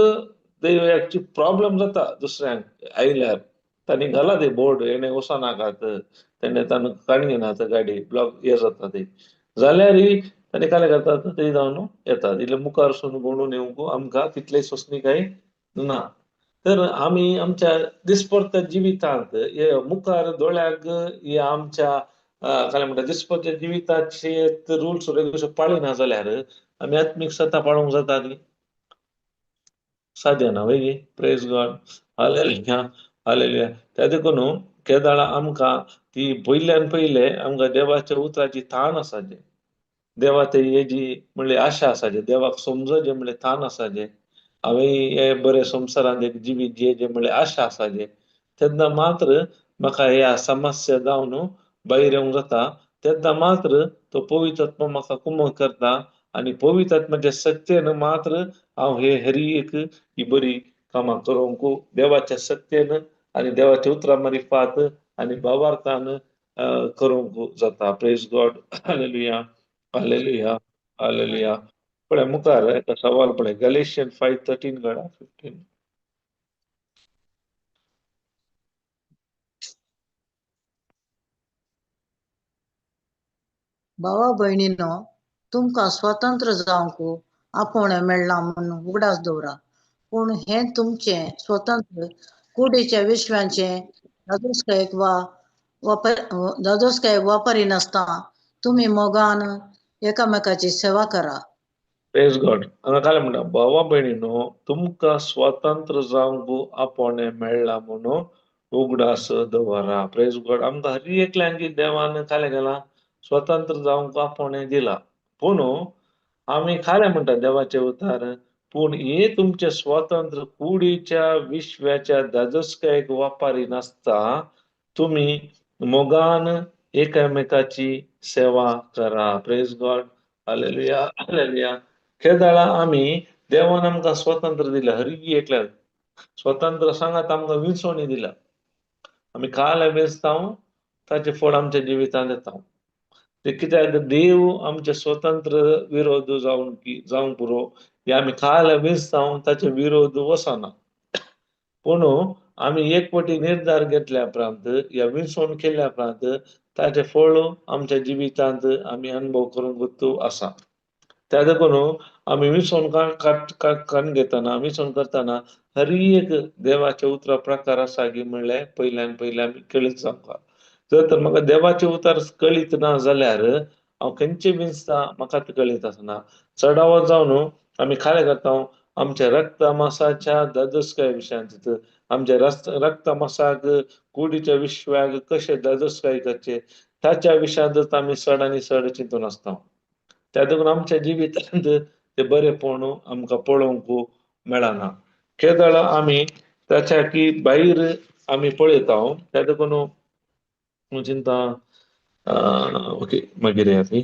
दैवाची प्रॉब्लेम जाता दुसऱ्यांक आयल्यार तांणी घाला ते बोर्ड हेणे वचनाकात तेणे ताणें काडली ना गाडी ब्लॉक हे जाता ते जाल्यारय तांणी काय करतात थंय जावन येतात इल्ले मुखार वचून बोडून येवंक आमकां तितले सोंसणीकाय ना तर आमी आमच्या दिसपट्ट्या जिवितांत हे मुखार दोळ्याक हे आमच्या काय म्हणटा दिसपट्ट्या जिविताचे रुल्स रेग्युलेशन पाळिना जाल्यार आमी आत्मीक सत्ता पाळोवंक जाता न्ही साध्य ना वय प्रेज गॉड हालेलुया हालेलुया त्या देखून केदाळ आमकां ती पयल्यान पयले आमकां देवाच्या उतराची ताण आसाचे देवा ते हेजी म्हणले आशा आसाचे देवाक समजचे म्हणले ताण आसाचे हांवें हे बरे संवसारांत एक जिवीत जियेचे म्हणले आशा आसाचे तेन्ना मात्र म्हाका ह्या समस्या जावन भायर येवंक जाता तेन्ना मात्र तो पवित्र आत्मा म्हाका कुमक करता आनी पवित्र आत्म्याच्या सत्तेन मात्र हांव हे हरीक ही बरी कामां करूंक देवाच्या सत्तेन आनी देवाच्या उतरां मार्फत आनी भावार्थान करूंक जाता praise God hallelujah hallelujah hallelujah पळय मुखार एका सवाल पळय गॅलेशियन 5:13 काडा 15 भावा भयणीनो तुमकां स्वतंत्र जावंक आपोवणें मेळना म्हूण उगडास दवरा पूण हें तुमचें स्वतंत्र कुडीच्या विश्वाचें दादोसकायेक वापरिनासतना तुमी मोगान एकामेकाची सेवा करा प्रेज गॉड हांगा काय म्हणटा भावा भयणीनो तुमकां स्वतंत्र जावंक आपोवणें मेळ्ळा म्हणून उगडास दवरा प्रेज गॉड आमकां हर एकल्यांक देवान काय केलां स्वतंत्र जावंक आपोवणें दिलां पूण आमी खालें म्हणटा देवाचे उतार पूण हे तुमचे स्वतंत्र कुडीच्या विश्वाच्या दादोसकायेक वापरिनासता तुमी मोगान एकामेकाची सेवा करा प्रेज गॉड हालेलुया हालेलुया केदाळा आमी देवान आमकां स्वतंत्र दिला हर एकल्याक स्वतंत्र सांगात आमकां विंचोणी दिला आमी खाल्या वेचता ताचे फळ आमच्या जिवितांत येता ते कित्याक देव आमचे स्वतंत्र विरोध जावंक पुरो हे आमी खाल विंचताव ताचे विरोध वसना पूण आमी एकवटी निर्धार घेतल्या उपरांत या विंचून केल्या उपरांत ताचे फळ आमच्या जिवितांत आमी अनुभव करूंक आसा त्या देखून आमी विंचून काण घेतना विंचून करतना हर एक देवाचे उतर प्रकार आसा की म्हणल्यार पयल्यान पयले आमी कळीत जावपाक जर तर म्हाका देवाचे उतर कळीत ना जाल्यार हांव खंयचे विंचता म्हाका कळीत आसना चढावो जावन आमी खाले करता आमच्या रक्त मांसाच्या धजस्काय विशयांत आमच्या रक्त मांसाक कुडीच्या विश्वाक कशे धजस्काय करचे ताच्या विशयांत आमी चड आनी चड चिंतून आसता त्या देखून आमच्या जिवितांत ते बरेपण आमकां पळोवंक मेळना केदळ आमी ताच्या की भायर आमी पळयता त्या देखून हांव चिंता ओके मागीर आमी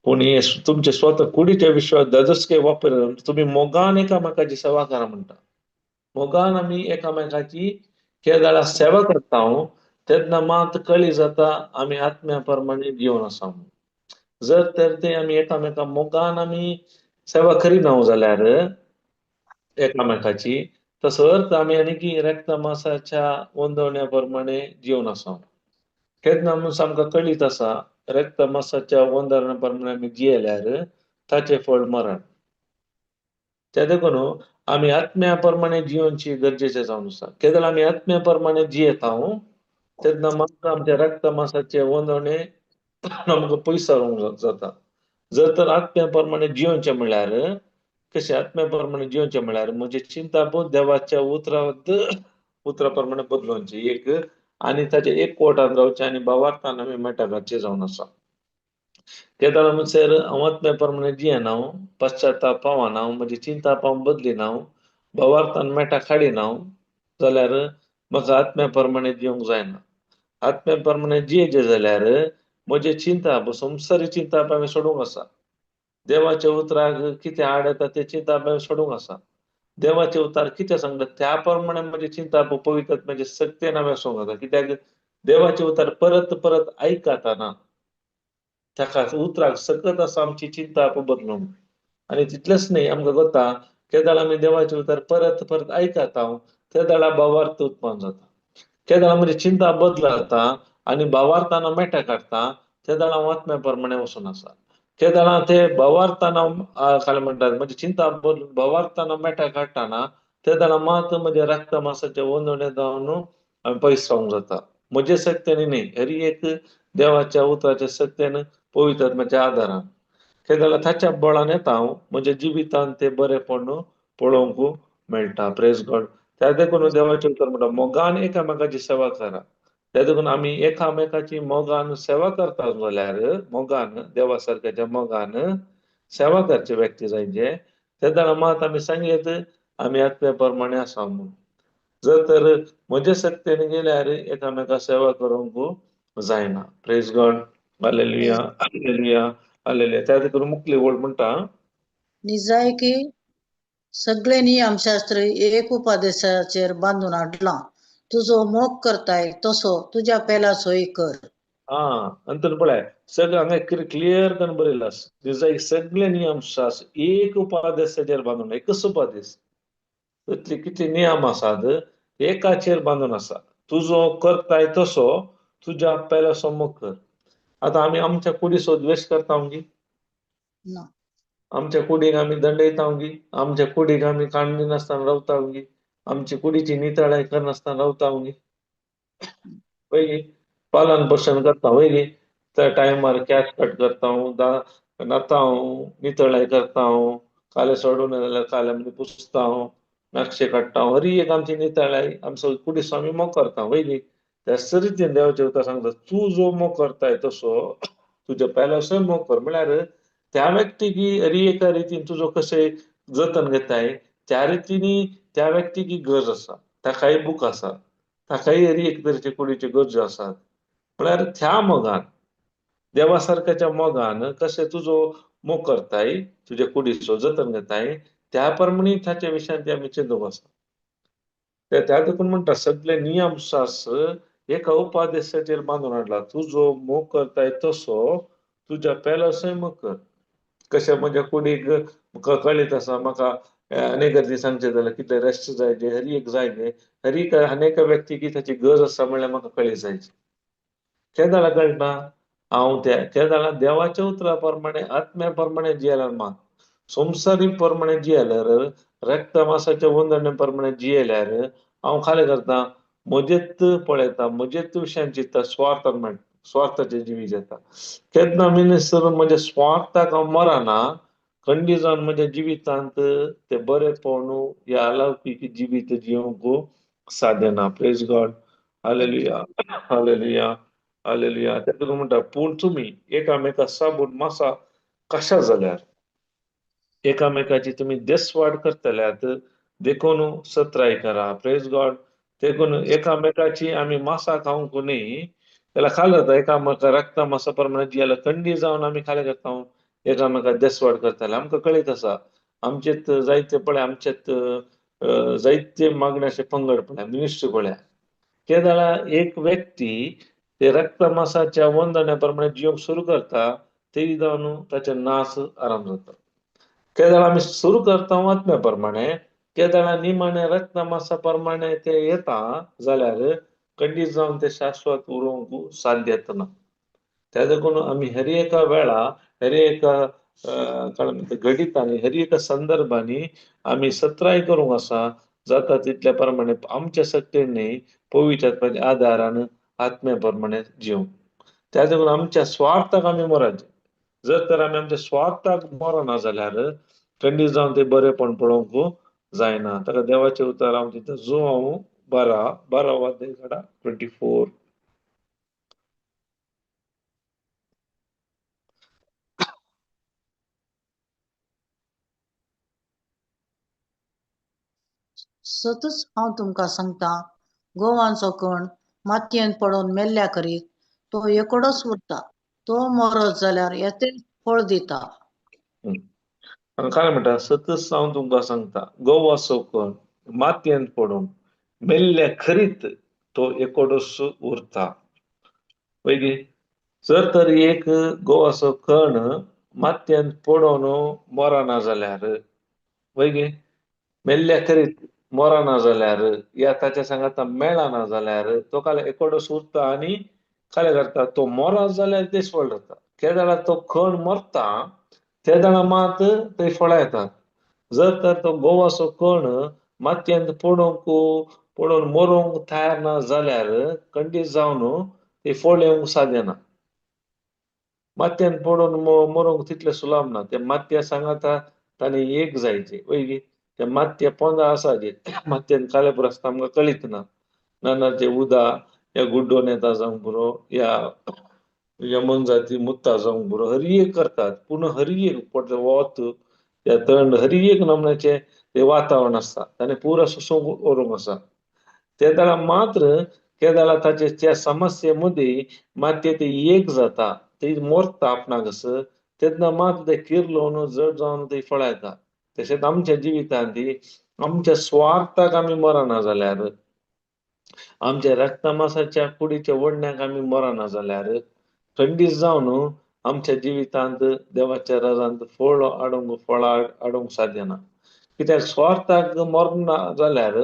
पूण हे तुमचे स्वता कुडीच्या विश्वास धजस्के वापर तुम्ही मोगान एकामेकाची सेवा करा म्हणटा मोगान आमी एकामेकाची केदळा सेवा करता तेन्ना मात कळी जाता आमी आत्म्या प्रमाणे जिवन आसा जर तर ते आमी एकामेका मोगान आमी सेवा करिना जाल्यार एकामेकाची तसो अर्थ आमी आनी की रक्त मांसाच्या वंदवण्या प्रमाणे जिवन आसा केन्ना आमकां आमकां कळीत आसा रक्त मांसाच्या वंदवण्या प्रमाणे आमी जियेल्यार ताचे फळ मरण त्या देखून आमी आत्म्या प्रमाणे जिवनची गरजेचे जावन आसा केदळ आमी आत्म्या प्रमाणे जियेता तेन्ना मात्र आमच्या रक्त मांसाचे वंदवणे आमकां पयस जाता जर तर आत्म्या प्रमाणे जिवनचे म्हळ्यार कशें आत्म्या प्रमाणे जिवनचे म्हळ्यार म्हणजे चिंता देवाच्या उतरा प्रमाणे बदलूंची एक आनी ताचे एक कोटान रावचे आनी भावार्थान आमी मेटाकाचे जावन आसा केदळ म्हणसर हांव आत्म्या प्रमाणे जियेना पश्चाताप पावना म्हणजे चिंता पावन बदलिना भावार्थान मेटा खाडिना जाल्यार म्हाका आत्म्या प्रमाणे जिवंक जायना आत्म्या प्रमाणे जियेचे जाल्यार म्हजे चिंता संवसारी चिंता हांवें सोडूंक आसा देवाच्या उतराक कितें आड येता ते चिंता हांवें सोडूंक आसा देवाचे उतार कितें सांगता त्या प्रमाणे म्हजी चिंता पवित्र म्हणजे सत्तेन हांवें सोडूंक जाता कित्याक देवाचे उतार परत परत आयकताना ताका उतराक सकत आसा आमची चिंता बदलूंक आनी तितलेंच न्ही आमकां जाता केदळ आमी देवाचे उतार परत परत आयकता केदळा भावार्थ उत्पन्न जाता केदळ म्हजी चिंता बदलता आनी भावार्थान मेटा काडटा केदळ हांव आत्म्या प्रमाणे वचून आसा केदळा ते भावार्थान काय म्हणटात म्हजी चिंता बदलून भावार्थान मेटा काडटाना केदळा मात म्हजे रक्त मांसाचे वंदवणे जावन हांवें पयस रावंक जाता म्हजे सत्तेन न्ही हर एक देवाच्या उतराच्या सत्तेन पवित्रात्म्याच्या आदारान केदळ ताच्या बळान येता म्हज्या जिवितांत ते बरेपण पळोवंक मेळटा प्रेज गॉड त्या देखून देवाचे उतर म्हणटा मोगान एकामेकाची सेवा करा त्या देखून आमी एकामेकाची मोगान सेवा करता जाल्यार मोगान देवा सारक्याच्या मोगान सेवा करचे व्यक्ती जायचे तेन्ना मात आमी सांगेत आमी आत्म्या प्रमाणे आसा म्हणून जर तर म्हजे सत्तेन गेल्यार एकामेका सेवा करूंक जायना praise God hallelujah hallelujah hallelujah त्या देखून मुखली वळ म्हणटा निजाय की सगळे नियमशास्त्र एक उपदेशाचेर बांदून हाडला तुजो मोग करताय तसो तुज्या पेला सोय कर अंतर पळय सगळें हांगा क्लियर करून बरयला निजाय सगळे नियम शास्त्र एक उपदेशाचेर बांदून एकच उपदेश कितले नियम आसात एकाचेर बांदून आसा तुजो करताय तसो तुज्या पेला मोग कर आतां आमी आमच्या कुडीचो द्वेश करता ना आमच्या कुडीक आमी दंडयता आमच्या कुडीक आमी काणबी नासतना रावता आमची कुडीची नितळाय करनासतना रावता पयली पालन पोषण करता पयली त्या टायमार कॅश कट करता न्हाता नितळाय करता काले सोडून जाल्यार काले पुसता नाक्षे काडटा हर एक आमची नितळाय आमचो कुडीचो आमी मोग करता पयली त्याच रितीन देवाचे उतर सांगता तूं जो मोग करताय तसो तुज्या पेलासोय मोग कर म्हळ्यार त्या व्यक्तीक हर एका रितीन तुजो कशें जतन घेताय त्या रितीन त्या व्यक्तीक गरज आसा ताकाय बूक आसा ताकाय हर एक तरेचे कुडीच्यो गरजो आसात म्हळ्यार त्या मोगान देवा सारक्याच्या मोगान कशें तुजो मोग करताय तुज्या कुडीचो जतन घेताय त्या प्रमाणे ताच्या विशयांत आमी चिंतूंक आसा त्या देखून म्हणटा सगळे नियम शास्त्र एका उपदेशाचेर बांदून हाडला तुजो मोग करताय तसो तुझ्या पेला सैम कर कशा म्हणजे कोणी कळीत असा म्हाका अनेक गर्दी सांगचे जाल्यार कितले रेस्ट जायचे हरी एक जायचे हरी अनेक व्यक्ती की त्याची गरज आसा म्हणल्यार म्हाका कळी जायची केदाला कळटा हांव केदाला देवाच्या उतरा प्रमाणे आत्म्या प्रमाणे जियेल्यार मात संवसारीक प्रमाणे जियेल्यार रक्त मासाच्या वंदने प्रमाणे जियेल्यार हांव खाली करता म्हजेत पळयता म्हजेत विशयान चित्ता स्वार्थाचे जिवी जाता केन्ना मिनिस्टर म्हणजे स्वार्थाक हांव मरना खंडी जावन म्हज्या जिवितांत ते बरेपण या अलौकिक जिवीत जियोंक साध्य ना praise God hallelujah hallelujah hallelujah तेका म्हणटा पूण तुमी एकामेका साबून मासा कशा जाल्यार एकामेकाची तुम्ही देसवाड करतल्यात देखून सत्राय करा प्रेज गॉड देखून एकामेकाची आम्ही मासा खाऊंक न्ही त्याला खाल्लं एकामेका रक्ता मासा प्रमाणे जियाला थंडी जावन आम्ही खाले करता एकामेका देसवाड करतले आमकां कळीत आसा आमचेत जायते पळय आमचेत जायते मागण्याचे पंगड पळय मिनिस्ट्री पळय ते जाल्यार एक व्यक्ती ते रक्त मासाच्या वंदण्याप्रमाणे जियोंक सुरू करता ते जावन ताचे नाश आराम जाता केदाळ आम्ही सुरू करता आत्म्याप्रमाणे केदाळा निमाणे रक्त मासा प्रमाणे ते येता जाल्यार खंडीत जावन ते शाश्वत उरोवंक साध्य येतना त्या देखून आम्ही हर एका वेळा हर एका घडितांनी हर एका संदर्भांनी आम्ही सत्राय करूंक आसा जाता तितल्या प्रमाणे आमच्या शक्तीन न्ही पवित्र आत्म्याच्या आदारान आत्म्याप्रमाणे जिवंक त्या देखून आमच्या स्वार्थाक आम्ही मराचे जर तर आम्ही आमच्या स्वार्थाक मरना जाल्यार खंडीत जावन ते बरेपण पळोवंक जायना ताका देवाचे उतर हांव दिता जो हांव 12 अध्याय काडा 24 सतच हांव तुमकां सांगता गोवांचो कण मातयेंत पडून मेल्ल्या करीत तो एकोडोच उरता तो मरत जाल्यार येते फळ दिता काय म्हणटा सतत हांव तुमकां सांगता गोवाचो कण मातयेंत पडून मेल्ल्या खरीत तो एकोडोच उरता पैकी जर तर एक गोवाचो कण मातयेंत पडून मरना जाल्यार पैकी मेल्ल्या खरीत मरना जाल्यार या ताच्या सांगाता मेळना जाल्यार तो काल एकोडोच उरता आनी काय करता तो मरत जाल्यार ते फळ जाता केदाळा तो कण मरता त्या जाणा मात ते फळां येतात जर तर तो गोवाचो कण मातयेंत पडून मरोवंक तयार ना जाल्यार खंडीत जावन ते फळ येवंक साध्य ना मातयेंत पडून मरोवंक तितलें सुलभ ना ते मातये सांगाता तांणी एक जायचे वैगी ते मातये 15 आसाचे मातयेंत काले पुरो आसता आमकां कळीत ना ना ते उदा या गुड्डोन येता जावंक पुरो या मनजाती मुत्ता जावंक पुरो हर एक करतात पूण हर एक पडले वत त्या थंड हर एक नमण्याचे ते वातावरण आसता ताणें पुरो सोंसूंक व्हरूंक आसा ते जाल्यार मात्र केदाळा ताचे त्या समस्ये मध्ये मातये ते एक जाता ते मोरता आपणाकस तेन्ना मात ते किरलोवन जड जावन ते फळां येता तशेंच आमच्या जिवितांत आमच्या स्वार्थाक आमी मरना जाल्यार आमच्या रक्तमासाच्या कुडीच्या वडण्याक आमी मरना जाल्यार खंडीत जावन आमच्या जिवितांत देवाच्या राजांत फळां हाडूंक साध्य ना कित्याक स्वार्थाक मरना जाल्यार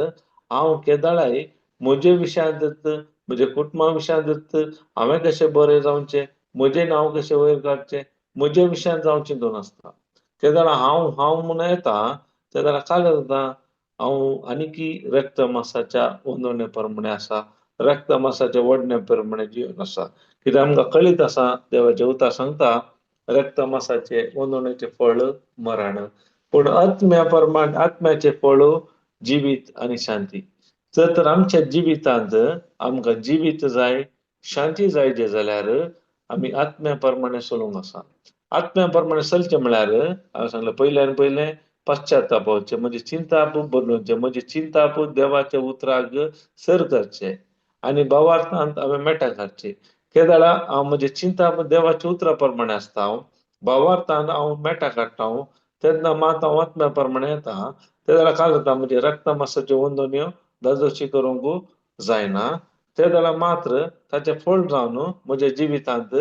हांव केदाळाय म्हज्या विशयांत म्हज्या कुटुंबा विशयांत हांवें कशें बरें जावचें म्हजें नांव कशें वयर काडचें म्हज्या विशयांत हांव चिंतून आसता ते जाल्यार हांव म्हूण येता ते जाल्यार काय जाता हांव आनीकी रक्त मासाच्या वंदने प्रमाणे आसा रक्त मासाच्या वडण्या प्रमाणे जिवन आसा कित्याक आमकां कळीत आसा देवाचे उतर सांगता रक्त मासाचे वंदनेचे फळ मरण पूण आत्म्याचे फळ जिवीत आनी शांती जर तर आमच्या जिवितांत आमकां जिवीत जाय शांती जायचे जाल्यार आमी आत्म्या प्रमाणे चलूंक आसा आत्म्या प्रमाणे चलचें म्हळ्यार हांवें सांगलें पयल्यान पयलें पश्चातापावचें म्हणजे चिंताप बदलुचें म्हणजे चिंताप देवाच्या उतराक सर करचें आनी भावार्थांत हांवें मेटाक हाडचें केदाळा हांव म्हजे चिंताप देवाच्या उतरा प्रमाणे आसता हांव भावार्थांत हांव मेटाक हाडटा तेन्ना मात हांव आत्म्या प्रमाणे येता ते जाल्यार काय जाता म्हणजे रक्त मासाच्यो वंदन्यो धजशी करूंक जायना ते जाल्यार मात्र ताचें फळ जावन म्हज्या जिवितांत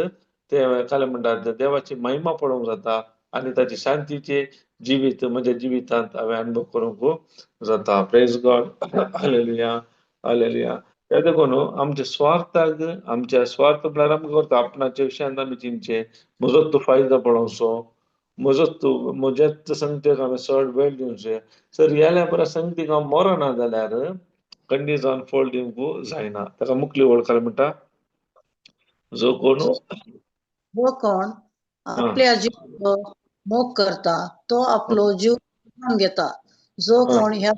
ते काय म्हणतात देवाची महिमा पडूंक जाता आणि ताची शांतीचे जिवीत म्हणजे जिवितांत हांवें अनुभव करूंक जाता. Praise God. Hallelujah, hallelujah. ते देखून आमच्या स्वार्थाक आमच्या स्वार्थ म्हळ्यार आमकां करता आपणाच्या विशयान आमी चिंतचे, म्हजोच तो फायदो पळोवचो, म्हज्याच संगतेक हांवें चड वेळ दिवचे. जर ह्या बऱ्या संगतीक हांव मरो ना जाल्यार खंडी जावन फळ दिवंक जायना. ताका मुखली वळखाले म्हणटा जो कोण जो कोण आपल्या जीवाचो मोग करता तो आपलो जीव गमावन घेता. जो कोण ह्या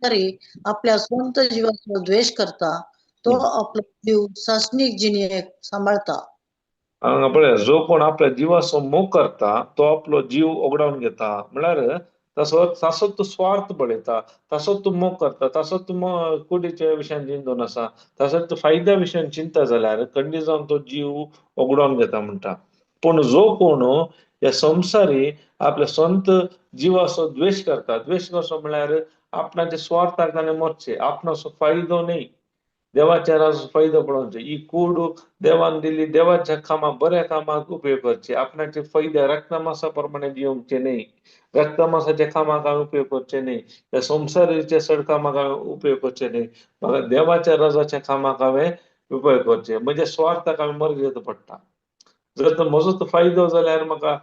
तरी आपल्या स्वंत जीवाचो द्वेष करता तो आपलो जीव सासणीक जिणेक सांबाळता. हांगा पळया, जो कोण आपल्या जिवाचो मोग करता तो आपलो जीव ओगडावन घेता. म्हळ्यार तासोच तो स्वार्थ पळयता, तासोच तूं मोग करता, तासोच तूं कुडीच्या विशयान चिंतून आसा, तासोच तूं फायद्या विशयान चिंता जाल्यार खंडी जावन तो जीव ओगडावन घेता म्हणटा. पूण जो कोण ह्या संवसारी आपल्या स्वंत जिवाचो द्वेष करता, द्वेष कसो म्हळ्यार आपणाच्या स्वार्थाक ताणें मोगचे, आपणाचो फायदो न्ही, देवाच्या राज फायदो पळोवचे. ही कूड देवान दिली देवाच्या कामाक बऱ्या कामाक उपयोग करचे, आपणाचे फायद्या रक्तमासा प्रमाणे जिवंकचे न्ही, रक्तमासाच्या कामाक हांवें उपयोग करचे न्ही, त्या संवसारीच्या चड कामाक हांवें उपयोग करचे न्ही, म्हाका देवाच्या राजाच्या कामाक हांवें उपयोग करचे. म्हणजे स्वार्थाक हांवें मर घेवचो पडटा. जर तर म्हजो फायदो जाल्यार म्हाका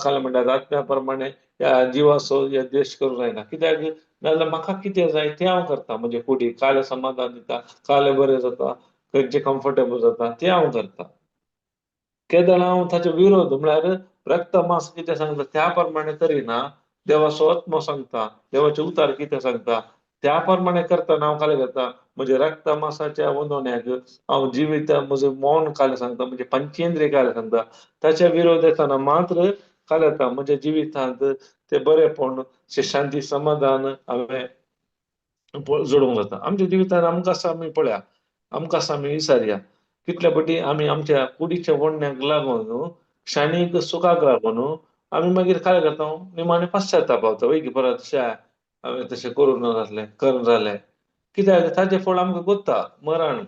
काय म्हणटात आत्म्या प्रमाणे ह्या जिवाचो द्वेश करूंक जायना. कित्याक नाजाल्यार म्हाका कितें जाय तें हांव करता. म्हणजे कुडीक काले समाधान दिता, काले बरें जाता, खंयचे कम्फर्टेबल जाता तें हांव करता. केदळ हांव ताचो विरोध म्हळ्यार रक्त मांस कितें सांगता त्या प्रमाणे करिना, देवाचो आत्मो सांगता, देवाचे उतार कितें सांगता त्या प्रमाणे करतना हांव काले करता. म्हणजे रक्त मांसाच्या वंदोण्याक हांव जिवीत म्हजो मौन काले सांगता, म्हणजे पंचेंद्रिय काले सांगता. ताच्या विरोध येताना मात्र काले जाता म्हज्या जिवितांत ते बरेपण, शांती, समाधान हांवें जोडूंक जाता. आमच्या जिवितांत आमकां आमी पळया, आमकां आमी विचारया कितल्या फावटी आमी आमच्या कुडीच्या वडण्याक लागून क्षणीक सुखाक लागून आमी मागीर काय करता, निमाणे पश्चाताप पावता. वय की परत हांवें तशें करूं नासलें, करून जालें. कित्याक ताचें फळ आमकां कोत्ता मरण.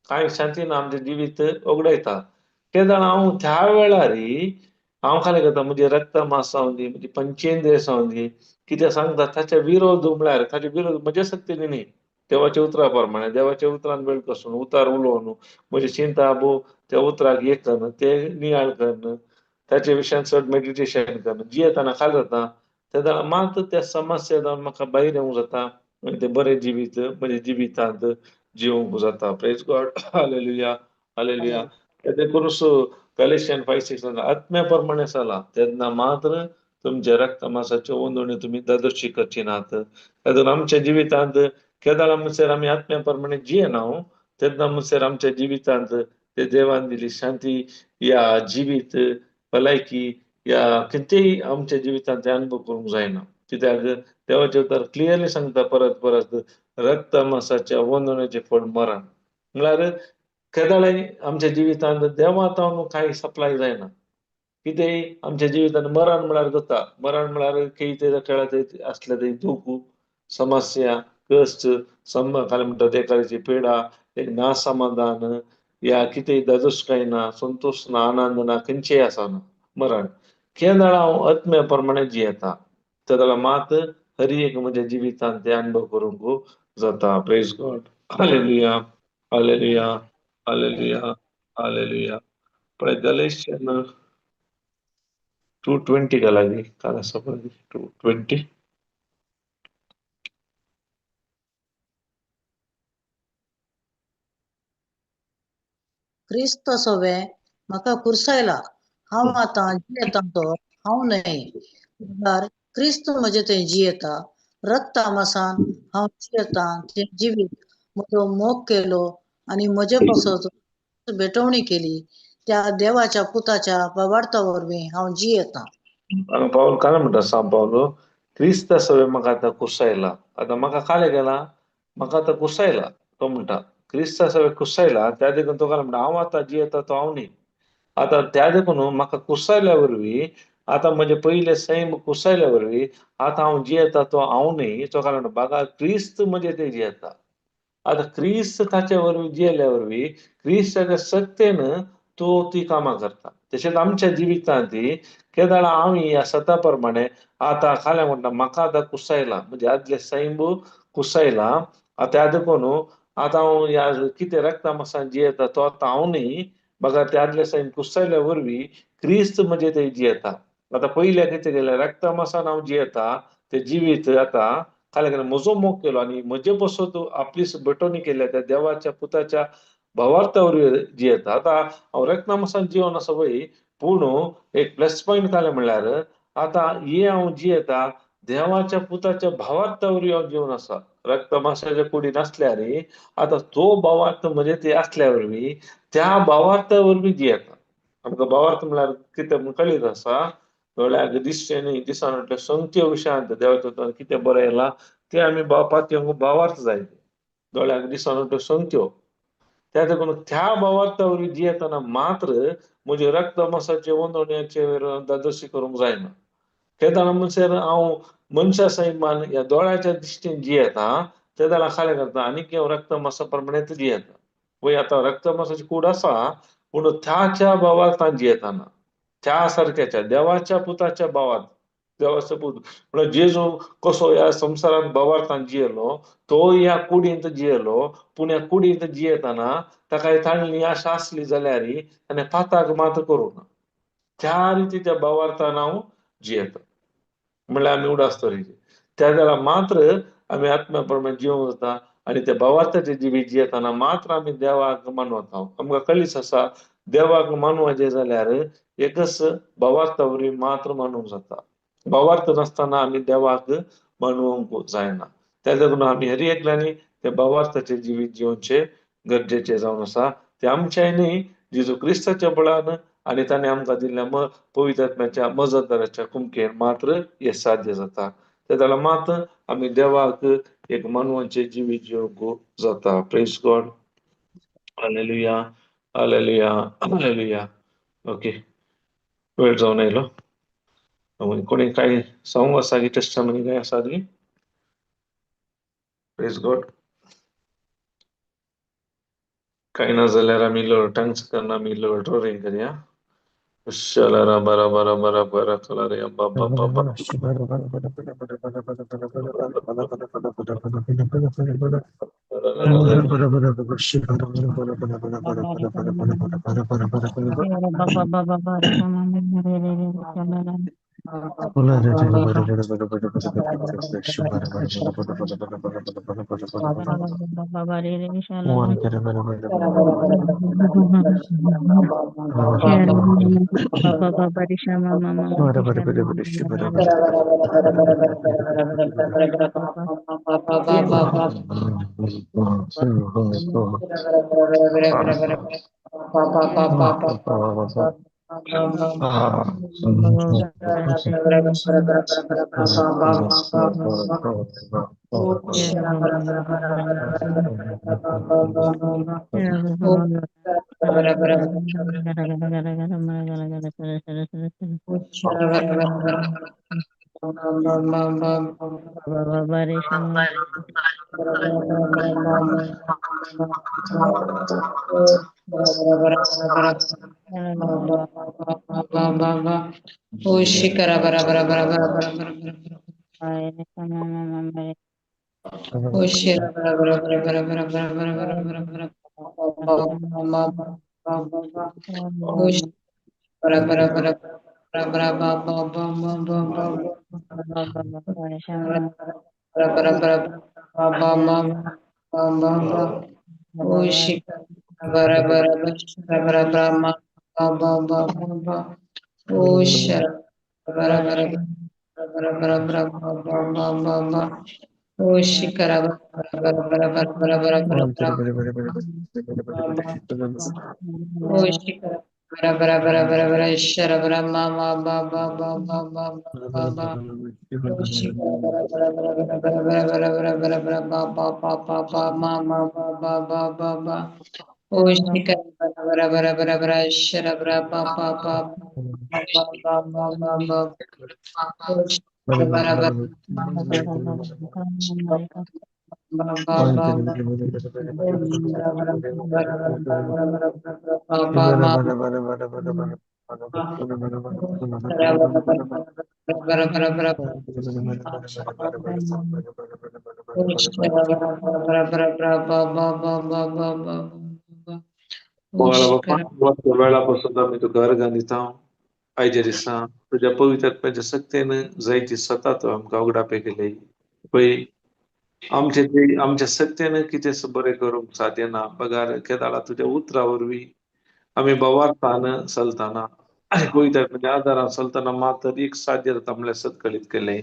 कांय शांतीन आमचें जिवीत ओगडायता. केदाळ हांव त्या वेळारी हांव काय करता, म्हणजे रक्त मांस जावं दी, म्हणजे पंचेंद्रिय जावं दी, कितें सांगता ताच्या विरोध म्हळ्यार ताचे विरोध म्हजे सक्तीन न्ही, देवाच्या उतरा प्रमाणे, देवाच्या उतरान वेळ कसून उतार उलोवन म्हजी चिंता आबू त्या उतराक हे करन, ते नियाळ करन, ताचे विशयान चड मेडिटेशन करन, जियेताना काय जाता तेन्ना मात त्या समस्या जावन म्हाका भायर येवंक जाता आनी ते बरें जिवीत म्हणजे जिवितांत जिवंक जाता. Praise God. Hallelujah, hallelujah. ते करूस गॅलेशियन 5:6 आत्म्या प्रमाणे चला तेन्ना मात्र तुमच्या रक्तमांसाच्यो वंदोण्यो तुमी दादोशी करची नात. तातूंत आमच्या जिवितांत केदाळ म्हणसर आमी आत्म्या प्रमाणे जियेना तेन्ना म्हणसर आमच्या जिवितांत ते देवान दिली शांती या जिवीत भलायकी या कितेंय आमच्या जिवितांत ते अनुभव करूंक जायना. कित्याक देवाचे उतर क्लियरली सांगता परत परत रक्त मांसाच्या वंदोण्याचें फळ मरण. म्हळ्यार केदाळ आमच्या जिवितांत देवातावन कांय सप्लाय जायना. कितेंय आमच्या जिवितांत मरण म्हळ्यार जाता, मरण म्हळ्यार खंयच्या खेळांत आसलें थंय दूख, समस्या, कश्ट, काय म्हणटा एकाची पिडा, एक नासमाधान या कितेंय दादोसकाय ना, संतोष ना, आनंद ना, खंयचेय आसना मरण. केदाळ हांव आत्म्या प्रमाणे जियेता. तेदाळ मात हर एक म्हज्या जिवितांत ते अनुभव करूंक जाता. Praise God. Hallelujah, hallelujah, hallelujah, hallelujah. पळय गॅलेशियन 2:20 का लागली काल आसा पळय 2:20. क्रिस्त सोवे म्हाका कुरसायला. हांव आतां जियेता तो हांव न्हय, तर क्रिस्त म्हजे थंय जियेता. रक्ता मासान हांव जियेता तें जिवीत म्हजो मोग केलो आनी म्हजे पासत भेटवणी केली त्या देवाच्या पुताच्या बाबार्था वरवीं हांव जियेता. पाऊल काय म्हणटा सांग पावलो, क्रिस्त सवे म्हाका आतां कुसायला. आतां म्हाका काले गेला, म्हाका आतां कुसायला तो म्हणटा. क्रिस्त सवे कुसायला त्या देखून तो काय म्हणटा हांव आतां जियेता तो हांव न्ही. आतां त्या देखून म्हाका कुसायल्या वरवीं आतां म्हजे पयले सैम कुसायल्या वरवीं आतां हांव जियेता तो हांव न्ही. तो काय म्हणटा बागा क्रिस्त म्हजे ते जियेता. आतां क्रिस्त ताचे वरवीं जियेल्या वरवीं क्रिस्ताच्या सत्तेन तो ती कामां करता. तशेंच आमच्या जिवितांती केदाळ आम्ही या सताप्रमाणे आता खाल्या म्हणटा म्हाका आतां कुसायला म्हणजे आदले सैंबू कुसायला आता देखून आता हांव ह्या कितें रक्ता मसान जियेता तो आतां हांव न्ही म्हाका ते आदले सैम कुसायल्या वरवीं क्रिस्त म्हणजे ते जियेता. आता पयले कितें केलें रक्ता मसान हांव जियेता ते जिवीत आता खाल्या केलें म्हजो मोग केलो आनी म्हजे बसत आपली बटोनी केल्या त्या देवाच्या पुताच्या भावार्था वरवीं जियेता. आता हांव रक्ता मसान जिवन आसा पळय पूण एक प्लस पॉयंट जालें म्हणल्यार आता हे हांव जियेता देवाच्या पुताच्या भावार्था वरवीं हांव जिवन आसा. रक्त मांसाच्या कुडीन आसल्यार आता तो भावार्थ म्हणजे ते आसल्या वरवीं त्या भावार्था वरवीं जियेता. आमकां भावार्थ म्हळ्यार कितें म्हूण कळीत आसा दोळ्याक दिसचें न्ही दिसांतले संख्य विशयांत देवाच्या कितें बरयलां ते आमी भावपाक भावार्थ जाय दोळ्याक दिसांतल्यो संख्यो त्या देखून त्या भावार्था वरवीं जियेतना मात्र म्हजे रक्त मांसाचे वंदोण्याचेर दादोशी करूंक जायना. केदाळ म्हणसर हांव मनशा सैमान ह्या दोळ्याच्या दिश्टीन जियेता ते जाल्यार खालें करता आनीक हांव रक्त मांसा प्रमाणेच जियेता. पळय आतां रक्त मांसाची कूड आसा पूण त्याच्या भावार्थान जियेतना त्या सारक्याच्या देवाच्या पुताच्या भावार्थ देवाचो पूत म्हळ्यार जेजू कसो ह्या संवसारांत भावार्थान जियेलो तो ह्या कुडींत जियेलो पूण ह्या कुडींत जियेतना ताका ताणली आशा आसली जाल्यार ताणें पाताक मात करूं ना. त्या रितीच्या भावार्थान हांव जियेता म्हळ्यार आमी उडास तरेचे त्या जाल्यार मात्र आमी आत्म्या प्रमाणे जिवंक जाता आनी त्या भावार्थाचे जिवीत जियेतना मात्र आमी देवाक मानवता. आमकां कळीच आसा देवाक मानवाचें जाल्यार एकच भावार्था वरवीं मात्र मानूंक जाता. भावार्थ नासतना आमी देवाक मानूंक जायना. त्या देखून आमी हर एकल्यांनी ते भावार्थाचें जिवीत जिवचें गरजेचें जावन आसा. ते आमचें न्ही जेजू क्रिस्ताच्या बळान आनी ताणें आमकां दिल्ल्या पवित्र आत्म्याच्या मजतदाराच्या कुमकेन मात्र हें साध्य जाता. ते जाल्यार मात आमी देवाक एक मानवाचें जिवीत जिवंक जाता. Praise God. Hallelujah hallelujah hallelujah. Okay वेळ जावन आयलो. कोणी काय सांगू आसा की टेस्टामनी काय आसा न्ही? Praise God. काही ना जाल्यार आमी लॉर्ड थँक्स करना आमी लॉर्ड रोरिंग करया. शलारा बारा बारा बारा बारा कलारे अब्बा बाबा कोणाला बाप्पा वाटत्या वेळापासून आम्ही तू घर घालीत आहोत आयच्या दिसा तुझ्या पवित्रात्म्याच्या सक्तीनं जायची सतत आमकां उगडापे केले पळय आमच्या सत्यानं कितें बरें करूंक साध्य ना पगार केदाळा तुझ्या उतरा वरवीं आमी भवार्थान चलतना पवित्रात्म्याच्या आदारान चलतना मात एक साध्य जाता म्हणल्यार सत्कळीत केले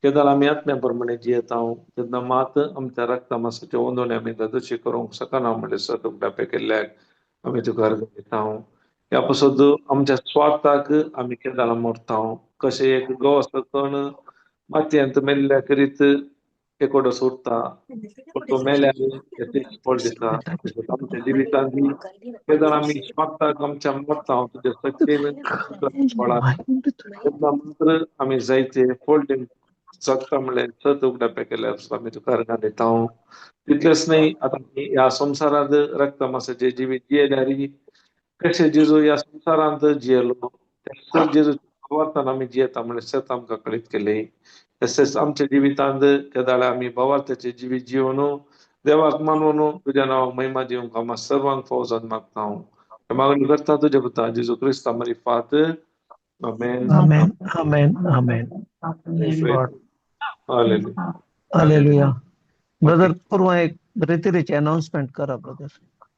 केदाळ आमी आत्म्या प्रमाणे जियेत आहोत तेन्ना मात आमच्या रक्ता मासाच्या ओंदोने आमी जशी करूंक शकना म्हणल्यार सत उगडापे केल्ल्याक आमी तुका घर घालीत आहोत ह्या पासत आमच्या स्वार्थाक आमी केदाळा मरता कशें एक गवस कण मातयेंत मेल्ल्या करीत एकोडो सोडता पण तो मेल्यार तेच फळ दिता तशेंच आमच्या जिवितांत केदाळ आमी स्वार्थाक आमच्या मरता तुज्या सत्तेन फळां तेन्ना मात्र आमी जायते फळ दिवंक शकता म्हणल्यार सत उगडापे केल्यार आमी तुका घर घालीत तितलेंच न्हय आतां ह्या संवसारांत रक्ता मासाचें जिवीत जियेल्यार कशें जेजू ह्या संवसारांत जियेलो तेच जेजूच्या वार्थान आमी जियेता म्हणल्यार सत आमकां कळीत केले तशेंच आमच्या जिवितांत केदाळा आमी भवार्थाचें जिवीत जिवन देवाक मानून तुज्या नांवाक महिमा दिवंक आम्हा सर्वांक फौजान मागता हांव मागणी करता तुज्या पुता जेजू क्रिस्ता मरी फात आमेन Amen. Amen. Amen. Praise God. Hallelujah Hallelujah. Brother, पूर्वा एक रितीरीची अनाउन्समेंट करा ब्रदर.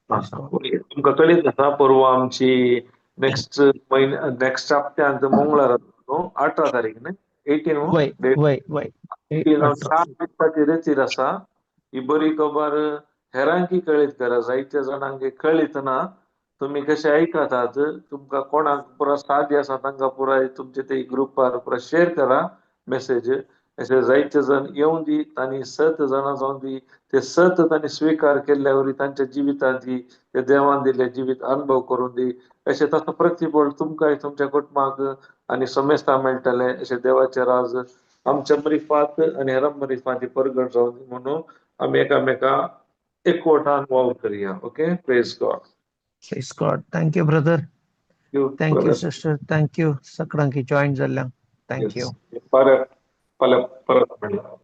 तुमकां कळीत आसा परवा आमची नेक्स्ट हप्त्यांत मंगळार 18 तारीख न्ही 18 वय वय वय 7 दिवसाची रेतीर आसा ही बरी खबर हेरांकी कळीत करा जायत्या जाणांक कळीत ना तुम्ही कशे आयकतात तुमकां कोणाक पुरा साध्य आसा तांकां पुराय तुमचे ते ग्रुपार पुरा शेअर करा मेसेज अशे जायते जण येवन दी आनी 7 जाणां जावन दी ते 7 तांणी स्वीकार केल्ल्या तांच्या जिवितांत ते देवान दिले जिवीत अनुभव करून दी अशें तसो प्रतिफळ तुमकांय तुमच्या कुटुंबाक आनी समेस्तां मेळटले अशें देवाचे राज आमच्या मरिफात आनी हेरां मरिफात परगट जावन दी म्हणून आमी एकामेकांक एकवटान वावर करया okay praise God Praise God. Thank you, brother. Thank you, sister. Thank you. सगळ्यांकी जॉईन जाल्ल्यांक. Thank you. परत